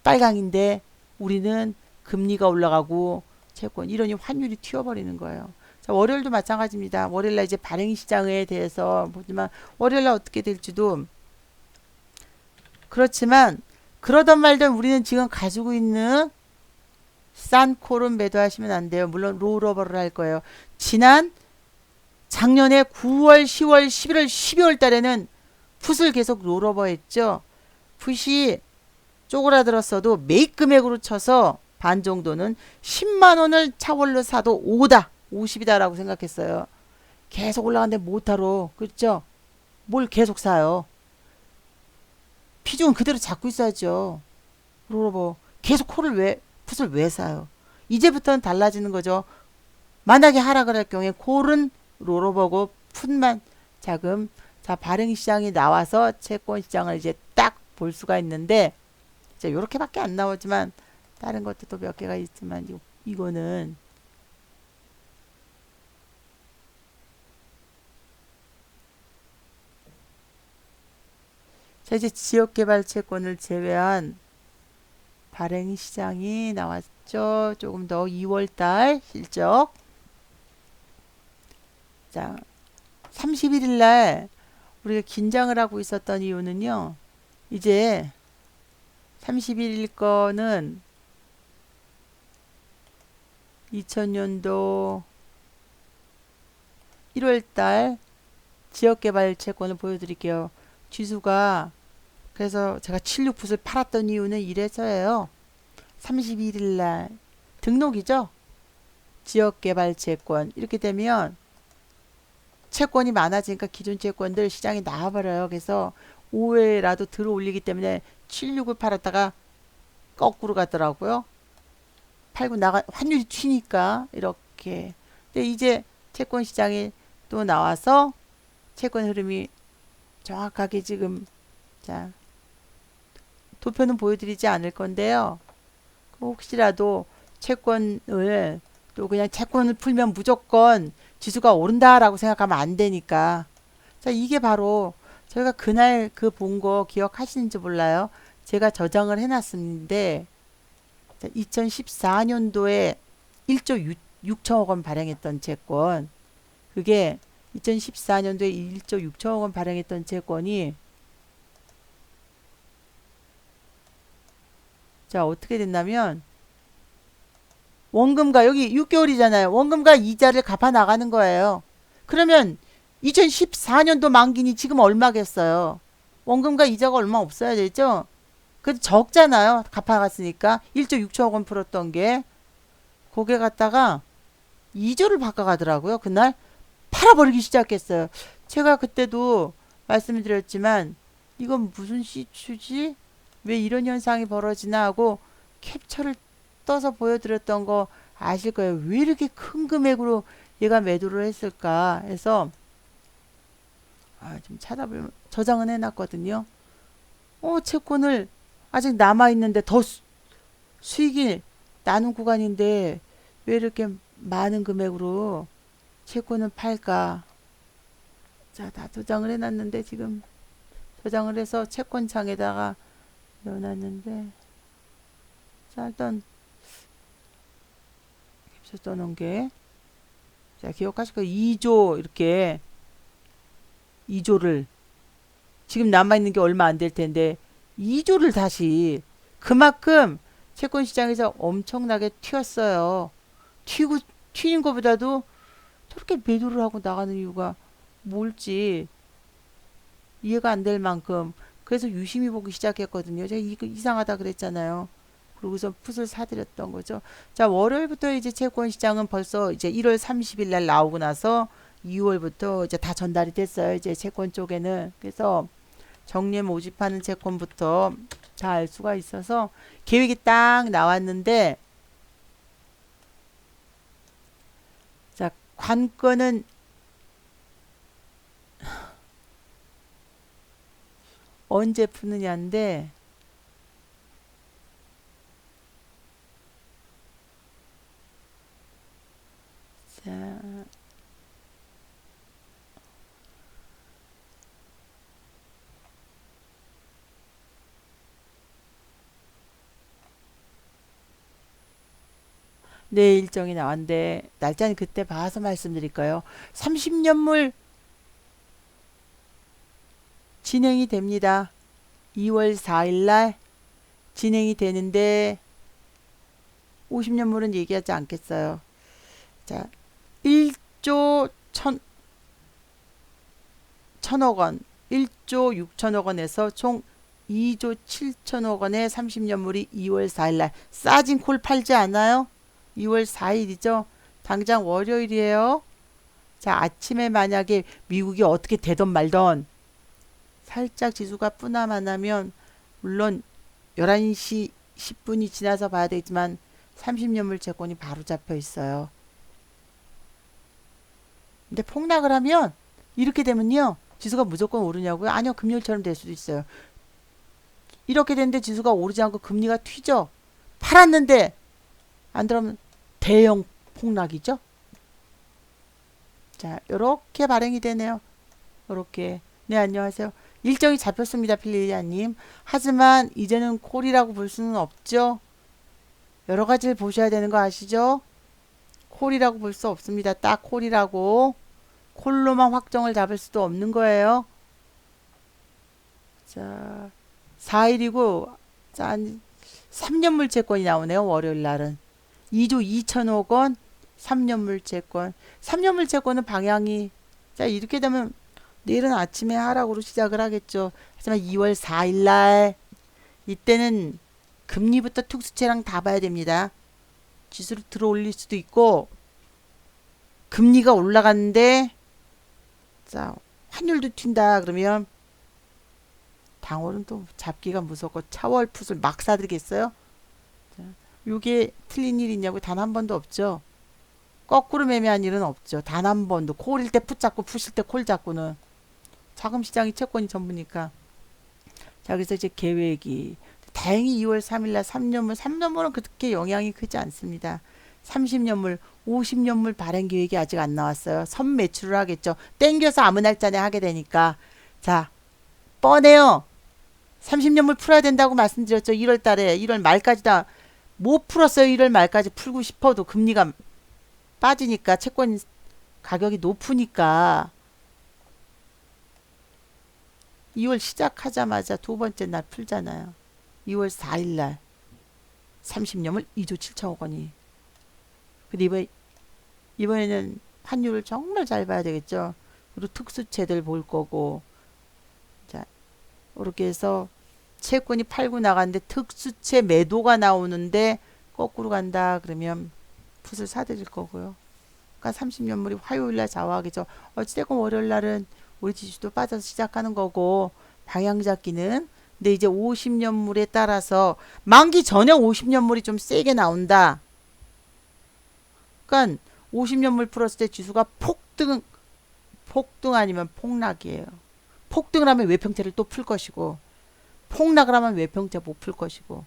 빨강인데, 우리는 금리가 올라가고 채권, 이러니 환율이 튀어버리는 거예요. 자, 월요일도 마찬가지입니다. 월요일날 이제 발행 시장에 대해서 보지만, 월요일날 어떻게 될지도 그렇지만, 그러던 말든 우리는 지금 가지고 있는 싼 콜은 매도하시면 안 돼요. 물론 롤오버를 할 거예요. 작년에 9월, 10월, 11월, 12월 달에는 풋을 계속 롤오버 했죠. 풋이 쪼그라들었어도 매입 금액으로 쳐서 반 정도는 10만 원을 차월로 사도 5다, 50이다라고 생각했어요. 계속 올라가는데 못하러, 그렇죠? 뭘 계속 사요? 비중은 그대로 잡고 있어야죠. 롤오버 계속 풋을 왜 사요? 이제부터는 달라지는 거죠. 만약에 하락을 할 경우에 콜은 롤오버고 풋만 자금. 자, 발행 시장이 나와서 채권 시장을 이제 딱 볼 수가 있는데, 자, 요렇게밖에 안 나오지만 다른 것도 또 몇 개가 있지만 이거는 자, 이제 지역개발 채권을 제외한 발행 시장이 나왔죠. 조금 더 2월달 실적. 자, 31일 날 우리가 긴장을 하고 있었던 이유는요. 이제 31일 거는 2000년도 1월달 지역개발 채권을 보여드릴게요. 지수가, 그래서 제가 76풋을 팔았던 이유는 이래서예요. 31일 날 등록이죠. 지역개발 채권. 이렇게 되면 채권이 많아지니까 기존 채권들 시장에 나와버려요. 그래서 5회라도 들어 올리기 때문에 76을 팔았다가 거꾸로 가더라고요. 팔고 나가 환율이 튀니까 이렇게. 근데 이제 채권 시장이 또 나와서 채권 흐름이 정확하게 지금, 자, 도표는 보여드리지 않을 건데요. 혹시라도 채권을 또 그냥 채권을 풀면 무조건 지수가 오른다라고 생각하면 안 되니까. 자, 이게 바로 저희가 그날 그 본 거 기억하시는지 몰라요. 제가 저장을 해놨었는데 2014년도에 1조 6천억 원 발행했던 채권, 그게 2014년도에 1조 6천억 원 발행했던 채권이, 자, 어떻게 됐냐면 원금과, 여기 6개월이잖아요. 원금과 이자를 갚아 나가는 거예요. 그러면 2014년도 만기니 지금 얼마겠어요? 원금과 이자가 얼마 없어야 되죠? 그래도 적잖아요. 갚아갔으니까. 1조 6천억 원 풀었던 게. 그게 갖다가 2조를 바꿔가더라고요. 그날 팔아버리기 시작했어요. 제가 그때도 말씀드렸지만 이건 무슨 시추지? 왜 이런 현상이 벌어지나 하고 캡처를 떠서 보여드렸던 거 아실 거예요. 왜 이렇게 큰 금액으로 얘가 매도를 했을까 해서 좀 찾아보면 저장은 해놨거든요. 채권을 아직 남아있는데 더 수익이 나는 구간인데 왜 이렇게 많은 금액으로 채권을 팔까? 자, 다 저장을 해놨는데 지금 저장을 해서 채권창에다가 넣어놨는데, 자, 일단 캡처 떠놓은 게, 자, 기억하실 거예요. 2조, 이렇게 2조를 지금 남아있는 게 얼마 안 될 텐데 2조를 다시, 그만큼 채권 시장에서 엄청나게 튀었어요. 튀는 것보다도 저렇게 매도를 하고 나가는 이유가 뭘지 이해가 안 될 만큼, 그래서 유심히 보기 시작했거든요. 제가 이거 이상하다 그랬잖아요. 그러고서 풋을 사드렸던 거죠. 자, 월요일부터 이제 채권 시장은 벌써 이제 1월 30일 날 나오고 나서 2월부터 이제 다 전달이 됐어요. 이제 채권 쪽에는. 그래서 정리해 모집하는 채권부터 다 알 수가 있어서 계획이 딱 나왔는데, 자, 관건은 언제 푸느냐인데, 자, 내 일정이 나왔는데 날짜는 그때 봐서 말씀드릴까요? 30년물 진행이 됩니다. 2월 4일 날 진행이 되는데 50년물은 얘기하지 않겠어요. 자, 1조 1000억 원, 1조 6천억 원에서 총 2조 7천억 원의 30년물이 2월 4일 날 싸진 콜 팔지 않아요? 2월 4일이죠. 당장 월요일이에요. 자, 아침에 만약에 미국이 어떻게 되던 말던 살짝 지수가 뿌나만 하면, 물론 11시 10분이 지나서 봐야 되지만 30년물 채권이 바로 잡혀 있어요. 근데 폭락을 하면, 이렇게 되면요, 지수가 무조건 오르냐고요? 아니요, 금요일처럼 될 수도 있어요. 이렇게 되는데 지수가 오르지 않고 금리가 튀죠. 팔았는데 안 들어오면 대형 폭락이죠. 자, 요렇게 발행이 되네요. 요렇게. 네, 안녕하세요. 일정이 잡혔습니다, 필리아님. 하지만 이제는 콜이라고 볼 수는 없죠. 여러 가지를 보셔야 되는 거 아시죠? 콜이라고 볼 수 없습니다. 딱 콜이라고. 콜로만 확정을 잡을 수도 없는 거예요. 자, 4일이고, 자, 3년물 채권이 나오네요, 월요일 날은. 2조 2천억 원, 3년물 채권. 3년물 채권은 방향이, 자, 이렇게 되면 내일은 아침에 하락으로 시작을 하겠죠. 하지만 2월 4일 날, 이때는 금리부터 특수채랑 다 봐야 됩니다. 지수를 들어 올릴 수도 있고, 금리가 올라갔는데, 자, 환율도 튄다 그러면 당월은 또 잡기가 무섭고 차월 풋을 막 사들겠어요? 자, 요게 틀린 일이 있냐고 단 한 번도 없죠. 거꾸로 매매한 일은 없죠. 단 한 번도. 콜일 때 풋 잡고 풋일 때 콜 잡고는. 자금 시장이 채권이 전부니까. 자, 그래서 이제 계획이 다행히 2월 3일 날 3년물은 그렇게 영향이 크지 않습니다. 30년물, 50년물 발행 계획이 아직 안 나왔어요. 선 매출을 하겠죠. 땡겨서 아무 날짜내 하게 되니까. 자, 뻔해요. 30년물 풀어야 된다고 말씀드렸죠. 1월 달에, 1월 말까지 다 못 풀었어요. 1월 말까지 풀고 싶어도 금리가 빠지니까, 채권 가격이 높으니까 2월 시작하자마자 두 번째 날 풀잖아요. 2월 4일 날 30년물 2조 7천억 원이. 근데 이번에는 환율을 정말 잘 봐야 되겠죠. 그리고 특수채들 볼 거고. 자, 이렇게 해서 채권이 팔고 나가는데 특수채 매도가 나오는데 거꾸로 간다 그러면 풋을 사드릴 거고요. 그러니까 30년물이 화요일날 좌우하겠죠. 어찌됐건 월요일날은 우리 지수도 빠져서 시작하는 거고, 방향 잡기는. 근데 이제 50년물에 따라서 만기 전에 50년물이 좀 세게 나온다. 그러니까 50년물 풀었을 때 지수가 폭등 아니면 폭락이에요. 폭등을 하면 외평채를 또 풀 것이고, 폭락을 하면 외평채 못 풀 것이고.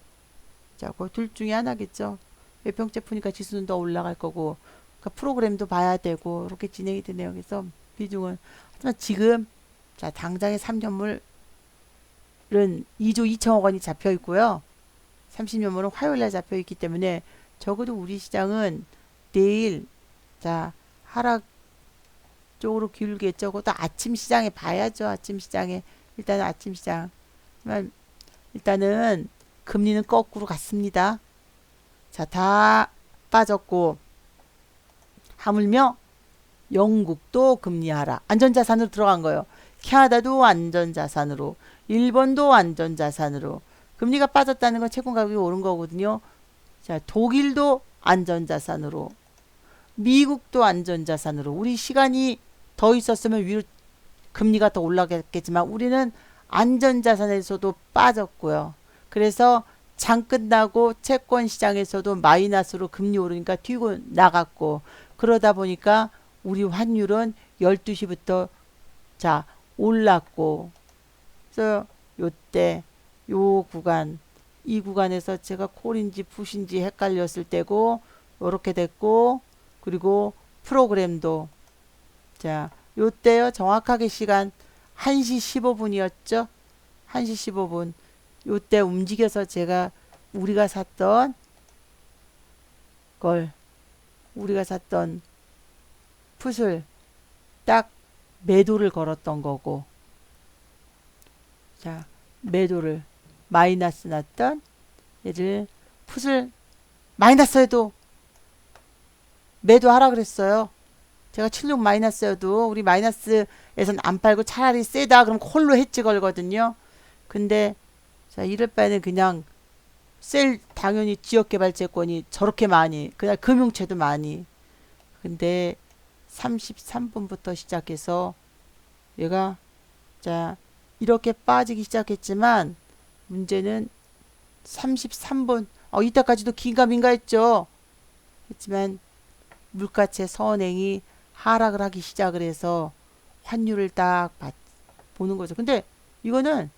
자, 그 둘 중에 하나겠죠. 외평채 푸니까 지수는 더 올라갈 거고, 그러니까 프로그램도 봐야 되고, 이렇게 진행이 되네요. 그래서 비중은. 하지만 지금, 자, 당장의 3년물은 2조 2천억 원이 잡혀 있고요. 30년물은 화요일날 잡혀 있기 때문에 적어도 우리 시장은 내일, 자, 하락 쪽으로 기울겠죠. 그것도 아침 시장에 봐야죠. 아침 시장에. 일단은 아침 시장. 일단은 금리는 거꾸로 갔습니다. 자, 다 빠졌고, 하물며 영국도 금리 하락. 안전자산으로 들어간 거예요. 캐나다도 안전자산으로, 일본도 안전자산으로. 금리가 빠졌다는 건 채권 가격이 오른 거거든요. 자, 독일도 안전자산으로, 미국도 안전자산으로. 우리 시간이 더 있었으면 위로 금리가 더 올라갔겠지만 우리는 안전자산에서도 빠졌고요. 그래서 장 끝나고 채권 시장에서도 마이너스로 금리 오르니까 튀고 나갔고, 그러다 보니까 우리 환율은 12시부터 자 올랐고, 그래서 요때 요 구간, 이 구간에서 제가 콜인지 풋인지 헷갈렸을 때고 요렇게 됐고, 그리고 프로그램도 자 요때요 정확하게 시간 1시 15분이었죠. 1시 15분 요때 움직여서 제가 우리가 샀던 걸, 우리가 샀던 풋을 딱 매도를 걸었던 거고, 자 매도를 마이너스 났던 얘를 풋을 마이너스에도 매도하라 그랬어요. 제가 76 마이너스여도 우리 마이너스에선 안 팔고 차라리 세다 그럼 콜로 해지 걸거든요. 근데 자 이럴 바에는 그냥 셀 당연히 지역개발채권이 저렇게 많이, 그냥 금융채도 많이. 근데 33분부터 시작해서 얘가 자 이렇게 빠지기 시작했지만 문제는 33분 이때까지도 긴가민가 했죠. 했지만 물가채 선행이 하락을 하기 시작을 해서 환율을 딱 보는 거죠. 근데 이거는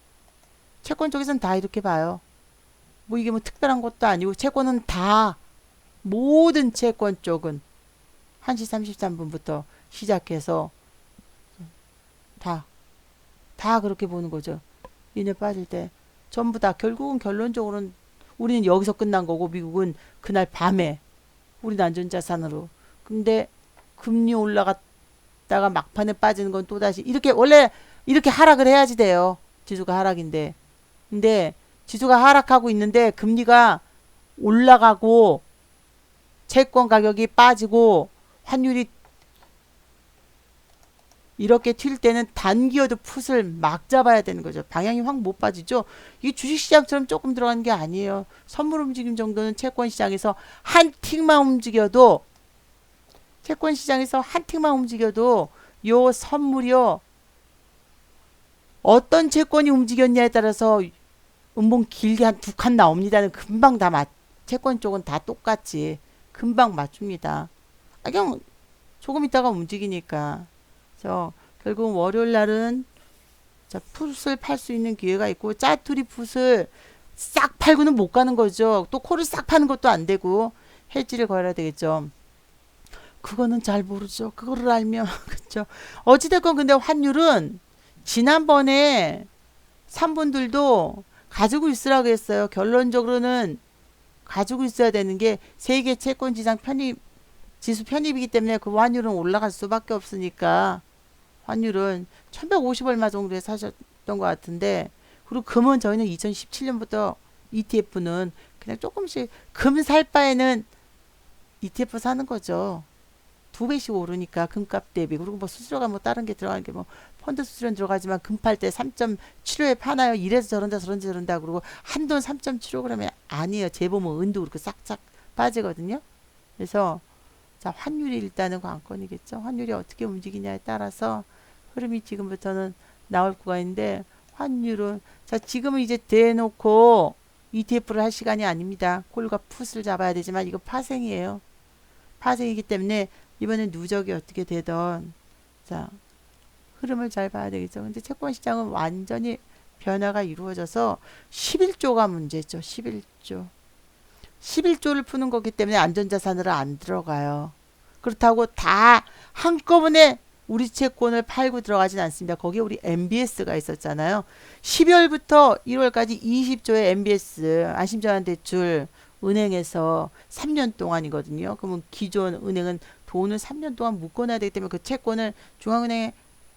채권 쪽에서는 다 이렇게 봐요. 뭐 이게 뭐 특별한 것도 아니고 채권은 다, 모든 채권 쪽은 1시 33분부터 시작해서 다 그렇게 보는 거죠. 얘네 빠질 때 전부 다 결국은 결론적으로는 우리는 여기서 끝난 거고 미국은 그날 밤에 우리는 안전자산으로. 근데 금리 올라갔다가 막판에 빠지는 건 또다시 이렇게, 원래 이렇게 하락을 해야지 돼요. 지수가 하락인데. 근데 지수가 하락하고 있는데 금리가 올라가고 채권 가격이 빠지고 환율이 이렇게 튈 때는 단기여도 풋을 막 잡아야 되는 거죠. 방향이 확 못 빠지죠. 이게 주식시장처럼 조금 들어가는 게 아니에요. 선물 움직임 정도는 채권시장에서 한 틱만 움직여도, 채권시장에서 한 틱만 움직여도 요 선물이요 어떤 채권이 움직였냐에 따라서 음봉 길게 한 두 칸 나옵니다는 금방 다 채권 쪽은 다 똑같이 금방 맞춥니다. 그냥 조금 있다가 움직이니까. 그래서 결국 월요일 날은 자 풋을 팔 수 있는 기회가 있고, 짜투리 풋을 싹 팔고는 못 가는 거죠. 또 콜을 싹 파는 것도 안 되고 해지를 걸어야 되겠죠. 그거는 잘 모르죠. 그거를 알면 그렇죠. 어찌됐건 근데 환율은 지난번에 3분들도 가지고 있으라고 했어요. 결론적으로는 가지고 있어야 되는 게 세계 채권 지상 편입 지수 편입이기 때문에 그 환율은 올라갈 수밖에 없으니까 환율은 1150 얼마 정도에 사셨던 것 같은데, 그리고 금은 저희는 2017년부터 ETF는 그냥 조금씩 금 살 바에는 ETF 사는 거죠. 두 배씩 오르니까 금값 대비. 그리고 뭐 수수료가 뭐 다른 게 들어가는 게 뭐 펀드 수수료는 들어가지만 금 팔 때 3.75에 파나요? 이래서 저런다 저런지 저런다. 그리고 한돈 3.75 그러면 아니에요. 재보면 은도 그렇게 싹싹 빠지거든요. 그래서 자 환율이 일단은 관건이겠죠. 환율이 어떻게 움직이냐에 따라서 흐름이 지금부터는 나올 구간인데, 환율은 자 지금은 이제 대놓고 ETF를 할 시간이 아닙니다. 콜과 풋을 잡아야 되지만 이거 파생이에요. 파생이기 때문에 이번엔 누적이 어떻게 되던 자 흐름을 잘 봐야 되겠죠. 근데 채권 시장은 완전히 변화가 이루어져서 11조가 문제죠. 11조를 푸는 거기 때문에 안전자산으로 안 들어가요. 그렇다고 다 한꺼번에 우리 채권을 팔고 들어가진 않습니다. 거기에 우리 MBS가 있었잖아요. 12월부터 1월까지 20조의 MBS 안심전환대출 은행에서 3년 동안이거든요. 그러면 기존 은행은 돈을 3년 동안 묶어놔야 되기 때문에 그 채권을 중앙은행에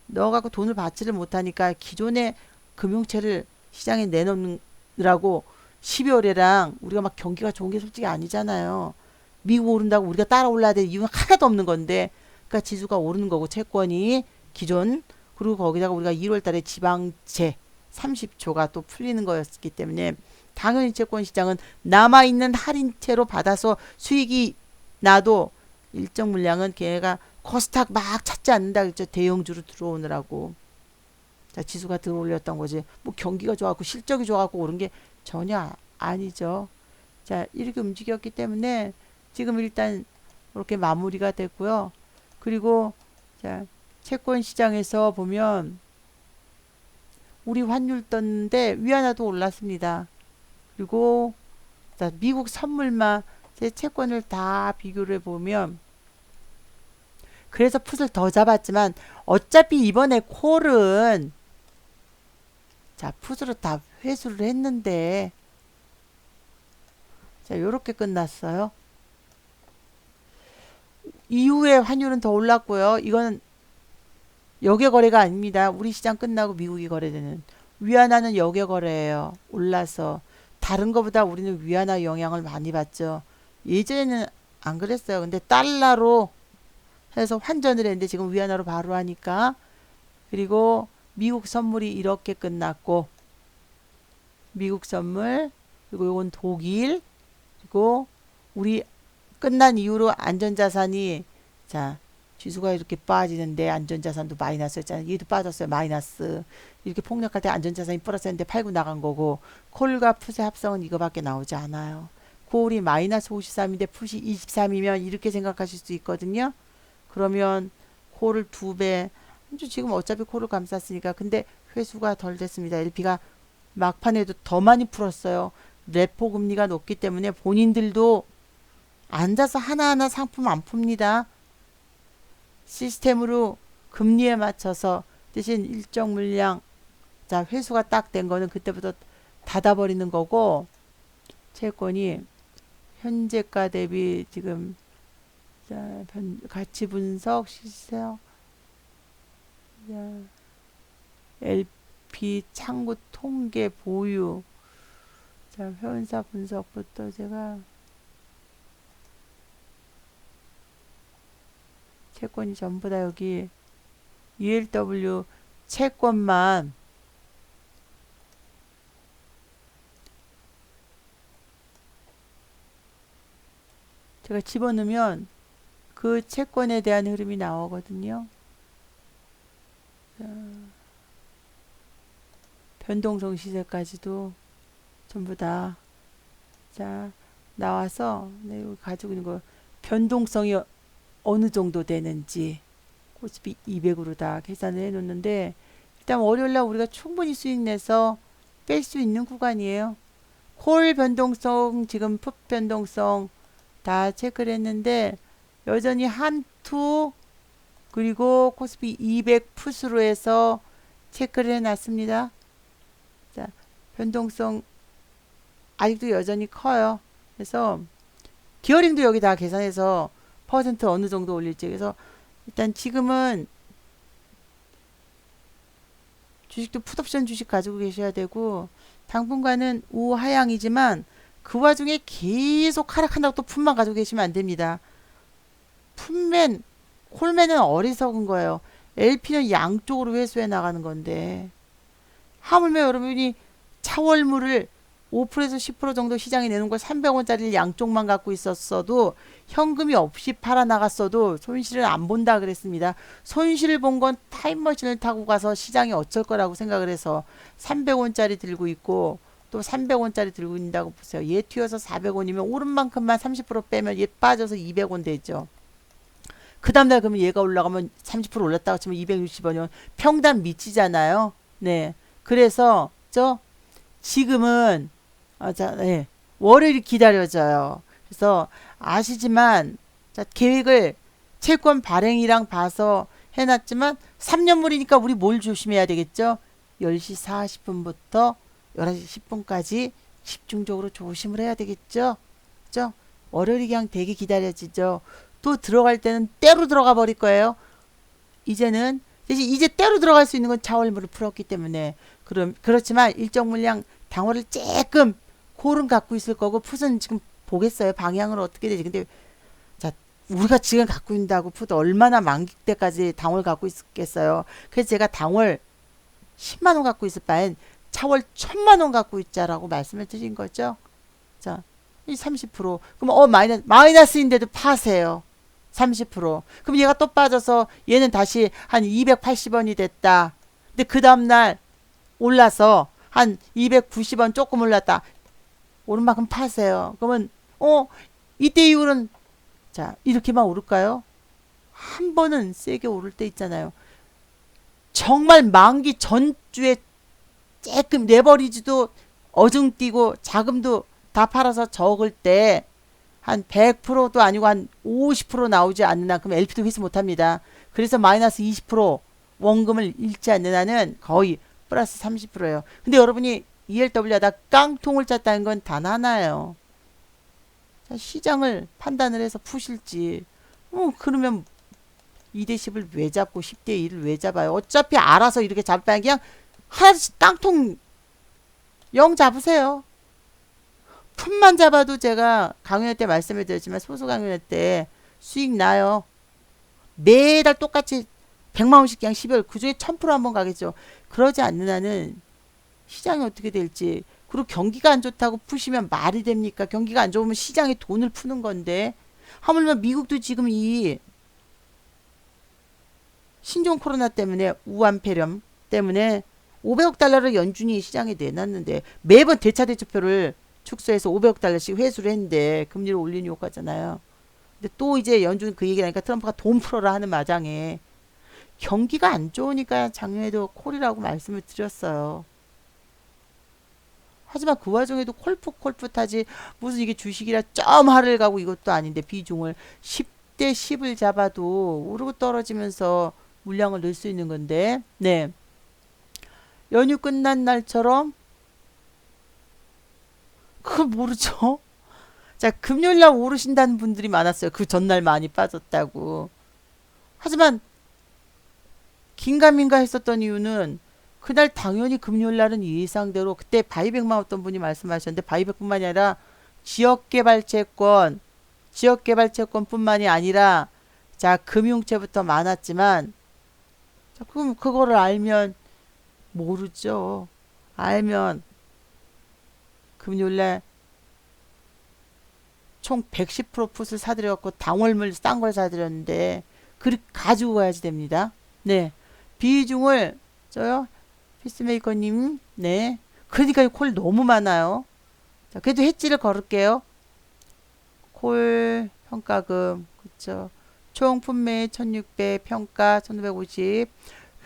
넣어갖고 돈을 받지를 못하니까 기존의 금융채를 시장에 내놓느라고 12월에랑 우리가 막 경기가 좋은 게 솔직히 아니잖아요. 미국 오른다고 우리가 따라 올라야 될 이유는 하나도 없는 건데, 그러니까 지수가 오르는 거고 채권이 기존, 그리고 거기다가 우리가 1월 달에 지방채 30조가 또 풀리는 거였기 때문에 당연히 채권 시장은 남아있는 할인채로 받아서 수익이 나도 일정 물량은 걔가 코스닥 막 찾지 않는다 그랬죠. 대형주로 들어오느라고. 자, 지수가 들어올렸던 거지. 뭐 경기가 좋았고 실적이 좋았고 오른 게 전혀 아니죠. 자, 이렇게 움직였기 때문에 지금 일단 이렇게 마무리가 됐고요. 그리고 자, 채권 시장에서 보면 우리 환율 떴는데 위안화도 올랐습니다. 그리고 자, 미국 선물만 제 채권을 다 비교를 해보면 그래서 풋을 더 잡았지만 어차피 이번에 콜은 자 풋으로 다 회수를 했는데 자 요렇게 끝났어요. 이후에 환율은 더 올랐고요. 이건 역외거래가 아닙니다. 우리 시장 끝나고 미국이 거래되는 위안화는 역외거래예요. 올라서 다른 거보다 우리는 위안화 영향을 많이 받죠. 예전에는 안 그랬어요. 근데 달러로 해서 환전을 했는데 지금 위안화로 바로 하니까 그리고 미국 선물이 이렇게 끝났고 미국 선물 그리고 요건 독일 그리고 우리 끝난 이후로 안전자산이 자 지수가 이렇게 빠지는데 안전자산도 마이너스였잖아요. 얘도 빠졌어요. 마이너스. 이렇게 폭락할 때 안전자산이 플러스였는데 팔고 나간 거고 콜과 풋의 합성은 이거밖에 나오지 않아요. 콜이 마이너스 53인데 풋이 23이면 이렇게 생각하실 수 있거든요. 그러면 콜을 2배 지금 어차피 콜을 감쌌으니까 근데 회수가 덜 됐습니다. LP가 막판에도 더 많이 풀었어요. 레포 금리가 높기 때문에 본인들도 앉아서 하나하나 상품 안 풉니다. 시스템으로 금리에 맞춰서 대신 일정 물량 자 회수가 딱 된 거는 그때부터 닫아버리는 거고 채권이 현재가 대비 지금 자, 가치 분석 시세 LP 창구 통계 보유 자 회원사 분석부터 제가 채권이 전부 다 여기 ELW 채권만 제가 집어넣으면 그 채권에 대한 흐름이 나오거든요. 자, 변동성 시세까지도 전부 다 자 나와서 네, 여기 가지고 있는 거 변동성이 어느 정도 되는지 코스피 200으로 다 계산을 해 놓는데 일단 월요일날 우리가 충분히 수익 내서 뺄 수 있는 구간이에요. 콜 변동성 지금 풋 변동성 다 체크를 했는데 여전히 한투 그리고 코스피 200 풋으로 해서 체크를 해놨습니다. 자 변동성 아직도 여전히 커요. 그래서 기어링도 여기 다 계산해서 퍼센트 어느 정도 올릴지 그래서 일단 지금은 주식도 풋옵션 주식 가지고 계셔야 되고 당분간은 우하향이지만 그 와중에 계속 하락한다고 또 풋만 가지고 계시면 안 됩니다. 풋맨 콜맨은 어리석은 거예요. LP는 양쪽으로 회수해 나가는 건데 하물며 여러분이 차월물을 5%에서 10% 정도 시장에 내놓은 걸 300원짜리를 양쪽만 갖고 있었어도 현금이 없이 팔아나갔어도 손실을 안 본다 그랬습니다. 손실을 본 건 타임머신을 타고 가서 시장이 어쩔 거라고 생각을 해서 300원짜리 들고 있고 또 300원짜리 들고 있다고 보세요. 얘 튀어서 400원이면 오른 만큼만 30% 빼면 얘 빠져서 200원 되죠. 그 다음날 그러면 얘가 올라가면 30% 올랐다고 치면 260원이면 평단 미치잖아요. 네. 그래서 지금은 자, 네. 월요일이 기다려져요. 그래서 아시지만 자, 계획을 채권 발행이랑 봐서 해놨지만 3년물이니까 우리 뭘 조심해야 되겠죠? 10시 40분부터 11시 10분까지 집중적으로 조심을 해야 되겠죠? 그죠? 월요일이 그냥 되게 기다려지죠. 또 들어갈 때는 때로 들어가 버릴 거예요. 이제는 대신 이제 때로 들어갈 수 있는 건 차월물을 풀었기 때문에 그렇지만 일정 물량 당월을 조금 콜은 갖고 있을 거고 풋은 지금 보겠어요. 방향을 어떻게 되지. 근데 자 우리가 지금 갖고 있다고 풋 얼마나 만기 때까지 당월 갖고 있겠어요. 그래서 제가 당월 10만원 갖고 있을 바엔 차월 1000만원 갖고 있자라고 말씀을 드린 거죠. 자, 이 30% 그럼 마이너스인데도 파세요. 30% 그럼 얘가 또 빠져서 얘는 다시 한 280원이 됐다. 근데 그 다음날 올라서 한 290원 조금 올랐다. 오른 만큼 파세요. 그러면 이때 이후로는 자 이렇게만 오를까요? 한 번은 세게 오를 때 있잖아요. 정말 만기 전주에 조금 레버리지도 어중뛰고 자금도 다 팔아서 적을 때 한 100%도 아니고 한 50% 나오지 않는 한 그럼 LP도 회수 못합니다. 그래서 마이너스 20% 원금을 잃지 않는 한은 거의 플러스 30%예요. 근데 여러분이 ELW 하다 깡통을 짰다는 건 단 하나예요. 자, 시장을 판단을 해서 푸실지. 그러면 2대 10을 왜 잡고 10대 1을 왜 잡아요? 어차피 알아서 이렇게 잡을 바에 그냥 하나씩 깡통 0 잡으세요. 푼만 잡아도 제가 강연회 때 말씀을 드렸지만 소수 강연회 때 수익 나요. 매달 똑같이 100만 원씩 그냥 12월 그중에 1000% 한번 가겠죠. 그러지 않는 한은 시장이 어떻게 될지. 그리고 경기가 안 좋다고 푸시면 말이 됩니까? 경기가 안 좋으면 시장에 돈을 푸는 건데 하물며 미국도 지금 이 신종 코로나 때문에 우한 폐렴 때문에 500억 달러를 연준이 시장에 내놨는데 매번 대차 대조표를 축소해서 500억 달러씩 회수를 했는데 금리를 올리는 효과잖아요. 근데 또 이제 연준 그 얘기하니까 트럼프가 돈 풀어라 하는 마당에 경기가 안 좋으니까 작년에도 콜이라고 말씀을 드렸어요. 하지만 그 와중에도 콜풋콜풋하지 무슨 이게 주식이라 점 하를 가고 이것도 아닌데 비중을 10대 10을 잡아도 오르고 떨어지면서 물량을 넣을 수 있는 건데 네 연휴 끝난 날처럼 그걸 모르죠. 자 금요일날 오르신다는 분들이 많았어요. 그 전날 많이 빠졌다고. 하지만 긴가민가 했었던 이유는 그날 당연히 금요일날은 예상대로 그때 바이백만 어떤 분이 말씀하셨는데 바이백뿐만이 아니라 지역개발채권 지역개발채권뿐만이 아니라 자 금융채부터 많았지만 자, 그럼 그거를 알면 모르죠. 알면 금요일날 총 110% 풋을 사드렸고 당월물 싼 걸 사드렸는데 그렇게 가지고 가야지 됩니다. 네. 비중을 저요 피스메이커님 네 그러니까 콜 너무 많아요. 자 그래도 해지를 걸을게요. 콜 평가금 그쵸 총 품매 1600 평가 1550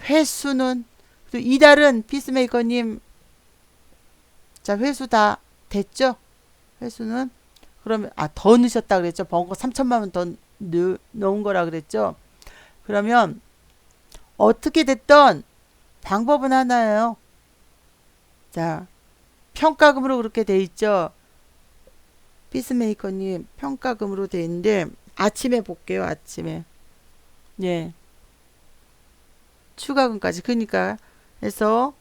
회수는 이달은 피스메이커님 자 회수 다 됐죠. 회수는 그러면 더 넣으셨다 그랬죠. 번거 3천만 원 더 넣은 거라 그랬죠. 그러면 어떻게 됐던 방법은 하나예요. 자, 평가금으로 그렇게 돼 있죠. 피스메이커님 평가금으로 돼 있는데 아침에 볼게요. 아침에. 예. 추가금까지. 그러니까 해서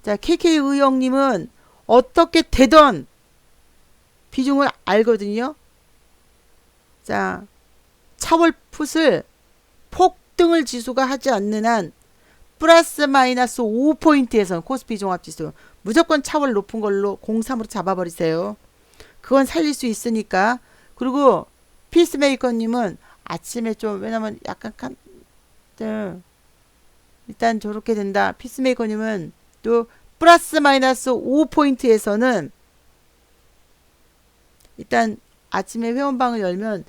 자, KK 의형님은 어떻게 되던 비중을 알거든요. 자, 차월 풋을 폭등을 지수가 하지 않는 한 플러스 마이너스 5포인트에선 코스피 종합지수 무조건 차월 높은 걸로 03으로 잡아버리세요. 그건 살릴 수 있으니까. 그리고 피스메이커님은 아침에 좀 왜냐면 약간 일단 저렇게 된다. 피스메이커님은 또 플러스 마이너스 5포인트에서는 일단 아침에 회원방을 열면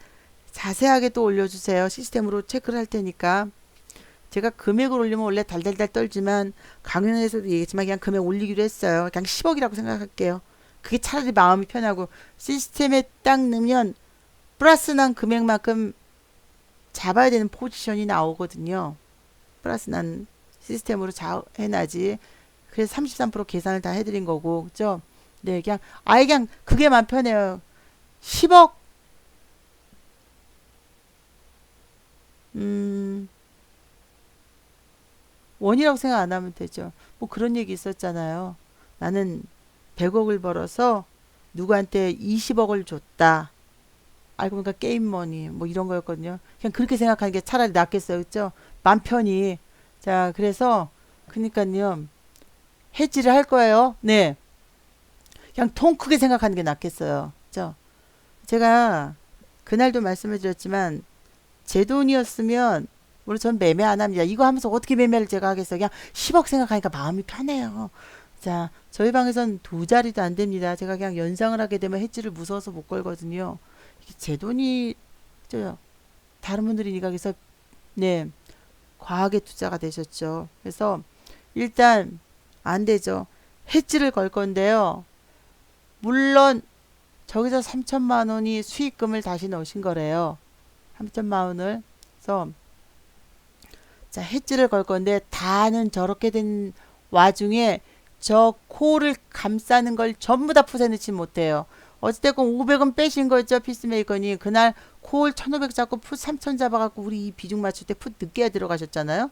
자세하게 또 올려주세요. 시스템으로 체크를 할 테니까. 제가 금액을 올리면 원래 달달달 떨지만 강연에서도 얘기했지만 그냥 금액 올리기로 했어요. 그냥 10억이라고 생각할게요. 그게 차라리 마음이 편하고 시스템에 딱 넣으면 플러스 난 금액만큼 잡아야 되는 포지션이 나오거든요. 플러스 난 시스템으로 해놔지. 그래서 33% 계산을 다 해드린 거고 그죠? 네 그냥 아예 그냥 그게 마음 편해요. 10억 원이라고 생각 안 하면 되죠. 뭐 그런 얘기 있었잖아요. 나는 100억을 벌어서 누구한테 20억을 줬다. 알고 보니까 게임머니 뭐 이런 거였거든요. 그냥 그렇게 생각하는 게 차라리 낫겠어요. 그죠? 맘 편히. 자 그래서 그니까요. 해지를 할 거예요. 네. 그냥 통 크게 생각하는 게 낫겠어요. 그죠? 제가 그날도 말씀을 드렸지만 제 돈이었으면 물론 전 매매 안 합니다. 이거 하면서 어떻게 매매를 제가 하겠어요. 그냥 10억 생각하니까 마음이 편해요. 자, 저희 방에선 두 자리도 안 됩니다. 제가 그냥 연상을 하게 되면 해지를 무서워서 못 걸거든요. 이게 제 돈이 저 다른 분들이니까 그래서 네 과하게 투자가 되셨죠. 그래서 일단 안 되죠. 해지를 걸 건데요. 물론 저기서 3천만 원이 수익금을 다시 넣으신 거래요. 3천만 원을. 그래서 자, 해지를 걸 건데 다는 저렇게 된 와중에 저 코를 감싸는 걸 전부 다 푸세놓지 못해요. 어찌됐건 500원 빼신 거죠. 피스메이커니. 그날 콜 1500 잡고 풋 3000 잡아갖고 우리 이 비중 맞출 때 풋 늦게 들어가셨잖아요.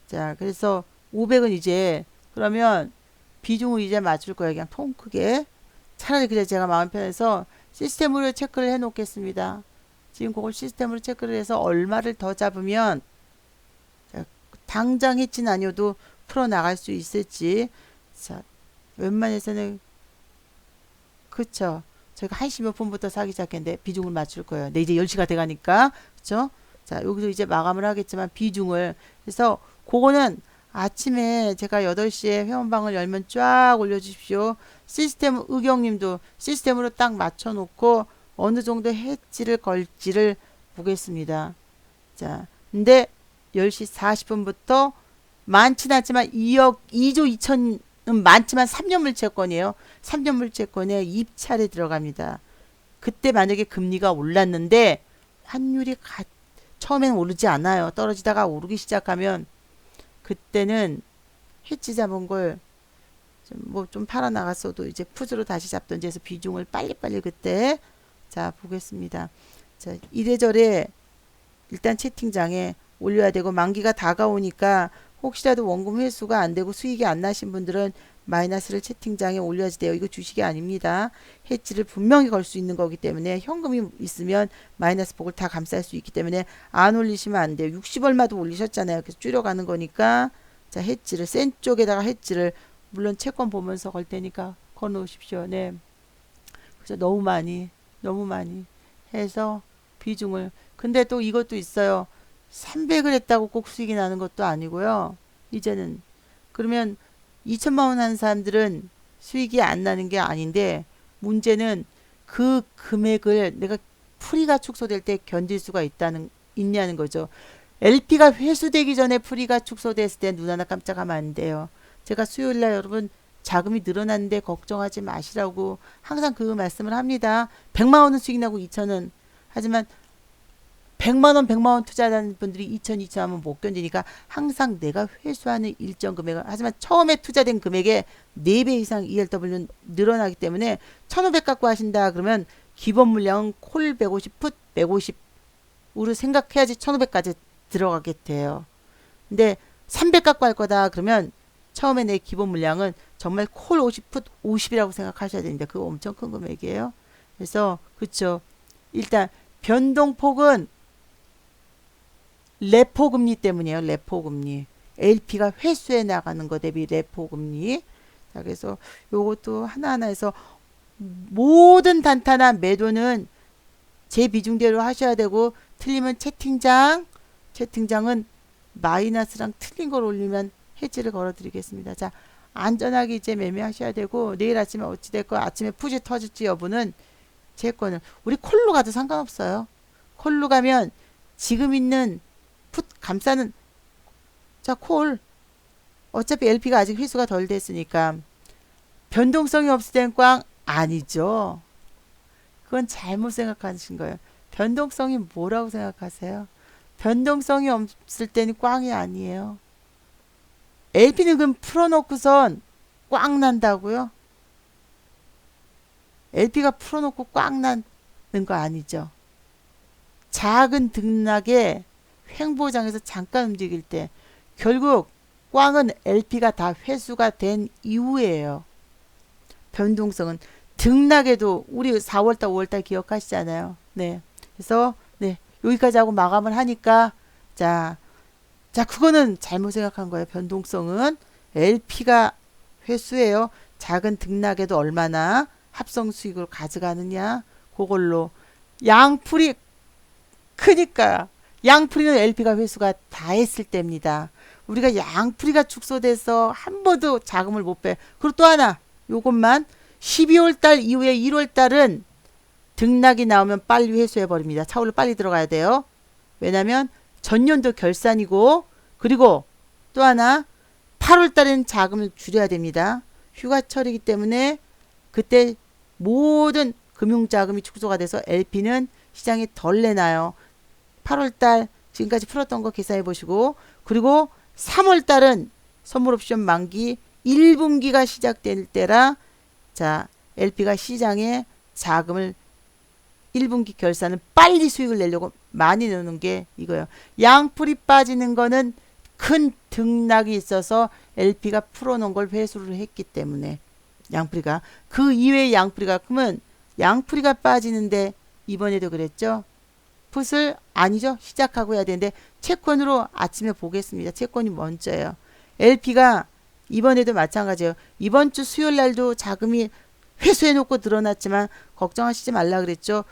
자, 그래서 500은 이제 그러면 비중을 이제 맞출 거예요. 그냥 통 크게. 차라리 그래 제가 마음 편해서 시스템으로 체크를 해 놓겠습니다. 지금 그걸 시스템으로 체크를 해서 얼마를 더 잡으면 자, 당장 했진 아니어도 풀어나갈 수 있을지. 자, 웬만해서는 그쵸. 저희가 1시 몇 분부터 사기 시작했는데 비중을 맞출 거예요. 네, 이제 10시가 돼가니까. 그쵸? 자, 여기서 이제 마감을 하겠지만 비중을. 그래서 그거는 아침에 제가 8시에 회원방을 열면 쫙 올려주십시오. 시스템 의경님도 시스템으로 딱 맞춰놓고 어느 정도 해지를 걸지를 보겠습니다. 자, 근데 10시 40분부터 많진 않지만 2조 2천은 많지만 3년물 채권이에요. 3년물 채권에 입찰에 들어갑니다. 그때 만약에 금리가 올랐는데 환율이 처음엔 오르지 않아요. 떨어지다가 오르기 시작하면 그때는 해지 잡은 걸 좀 팔아 나갔어도 이제 풋으로 다시 잡던지 해서 비중을 빨리빨리 그때 자 보겠습니다. 자 이래저래 일단 채팅장에 올려야 되고 만기가 다가오니까 혹시라도 원금 회수가 안 되고 수익이 안 나신 분들은 마이너스를 채팅장에 올려야지 돼요. 이거 주식이 아닙니다. 해지를 분명히 걸 수 있는 거기 때문에 현금이 있으면 마이너스 폭을 다 감쌀 수 있기 때문에 안 올리시면 안 돼요. 60얼마도 올리셨잖아요. 그래서 줄여가는 거니까 자 해지를 센 쪽에다가 해지를 물론 채권 보면서 걸 테니까 걸 놓으십시오. 네. 그래서 너무 많이 해서 비중을 근데 또 이것도 있어요. 300을 했다고 꼭 수익이 나는 것도 아니고요. 이제는 그러면 2천만 원 하는 사람들은 수익이 안 나는 게 아닌데 문제는 그 금액을 내가 풀이가 축소될 때 견딜 수가 있냐는 거죠. LP가 회수되기 전에 풀이가 축소됐을 때 눈 하나 깜짝하면 안 돼요. 제가 수요일 날 여러분 자금이 늘어났는데 걱정하지 마시라고 항상 그 말씀을 합니다. 100만 원은 수익 나고 2천은 하지만 100만 원 투자하는 분들이 2천 하면 못 견디니까 항상 내가 회수하는 일정 금액을 하지만 처음에 투자된 금액의 4배 이상 ELW는 늘어나기 때문에 1500 갖고 하신다 그러면 기본 물량은 콜 150, 풋 150으로 생각해야지 1500까지 들어가게 돼요. 근데 300 갖고 할 거다 그러면 처음에 내 기본 물량은 정말 콜 50, 풋 50이라고 생각하셔야 되는데 그거 엄청 큰 금액이에요. 그래서 그쵸. 일단 변동폭은 레포 금리 때문이에요. 레포 금리. LP가 회수해 나가는 거 대비 레포 금리. 자, 그래서 요것도 하나하나 해서 모든 단타나 매도는 제 비중대로 하셔야 되고 틀리면 채팅장은 마이너스랑 틀린 걸 올리면 해지를 걸어 드리겠습니다. 자, 안전하게 이제 매매하셔야 되고 내일 아침에 어찌됐건 아침에 푸시 터질지 여부는 제 거는 우리 콜로 가도 상관없어요. 콜로 가면 지금 있는 풋 감싸는 자 콜 어차피 LP가 아직 회수가 덜 됐으니까 변동성이 없을 땐 꽝 아니죠. 그건 잘못 생각하신 거예요. 변동성이 뭐라고 생각하세요? 변동성이 없을 때는 꽝이 아니에요. LP는 그럼 풀어놓고선 꽝 난다고요? LP가 풀어놓고 꽝 나는 거 아니죠. 작은 등락에 횡보장에서 잠깐 움직일 때 결국 꽝은 LP가 다 회수가 된 이후에요. 변동성은 등락에도 우리 4월달 5월달 기억하시잖아요. 네. 그래서 네 여기까지 하고 마감을 하니까 자 그거는 잘못 생각한 거예요. 변동성은 LP가 회수예요. 작은 등락에도 얼마나 합성 수익을 가져가느냐 그걸로 양풀이 크니까 양풀이는 LP가 회수가 다 했을 때입니다. 우리가 양풀이가 축소돼서 한 번도 자금을 못 빼. 그리고 또 하나 요것만 12월 달 이후에 1월 달은 등락이 나오면 빨리 회수해 버립니다. 차올로 빨리 들어가야 돼요. 왜냐면 전년도 결산이고 그리고 또 하나 8월 달에는 자금을 줄여야 됩니다. 휴가철이기 때문에 그때 모든 금융자금이 축소가 돼서 LP는 시장에 덜 내놔요. 8월 달 지금까지 풀었던 거 계산해 보시고, 그리고 3월 달은 선물 옵션 만기 1분기가 시작될 때라, 자, LP가 시장에 자금을 1분기 결산은 빨리 수익을 내려고 많이 넣는 게 이거예요. 양풀이 빠지는 거는 큰 등락이 있어서 LP가 풀어놓은 걸 회수를 했기 때문에, 양풀이가 그 이외의 양풀이가 그러면 양풀이가 빠지는데 이번에도 그랬죠. 풋을 아니죠. 시작하고 해야 되는데 채권으로 아침에 보겠습니다. 채권이 먼저예요. LP가 이번에도 마찬가지예요. 이번 주 수요일 날도 자금이 회수해놓고 늘어났지만 걱정하시지 말라 그랬죠.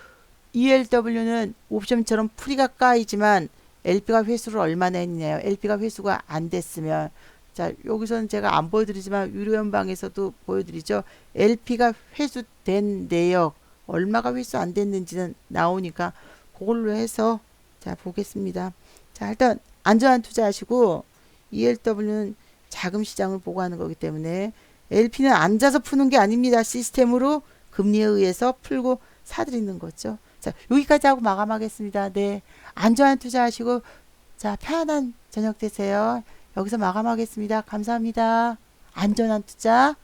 ELW는 옵션처럼 풀이가 까이지만 LP가 회수를 얼마나 했냐요. LP가 회수가 안 됐으면, 자, 여기서는 제가 안 보여드리지만 유료연방에서도 보여드리죠. LP가 회수된 내역 얼마가 회수 안 됐는지는 나오니까 그걸로 해서 자 보겠습니다. 자, 일단 안전한 투자하시고, ELW는 자금 시장을 보고 하는 거기 때문에 LP는 앉아서 푸는 게 아닙니다. 시스템으로 금리에 의해서 풀고 사들이는 거죠. 자, 여기까지 하고 마감하겠습니다. 네, 안전한 투자하시고 자, 편안한 저녁 되세요. 여기서 마감하겠습니다. 감사합니다. 안전한 투자.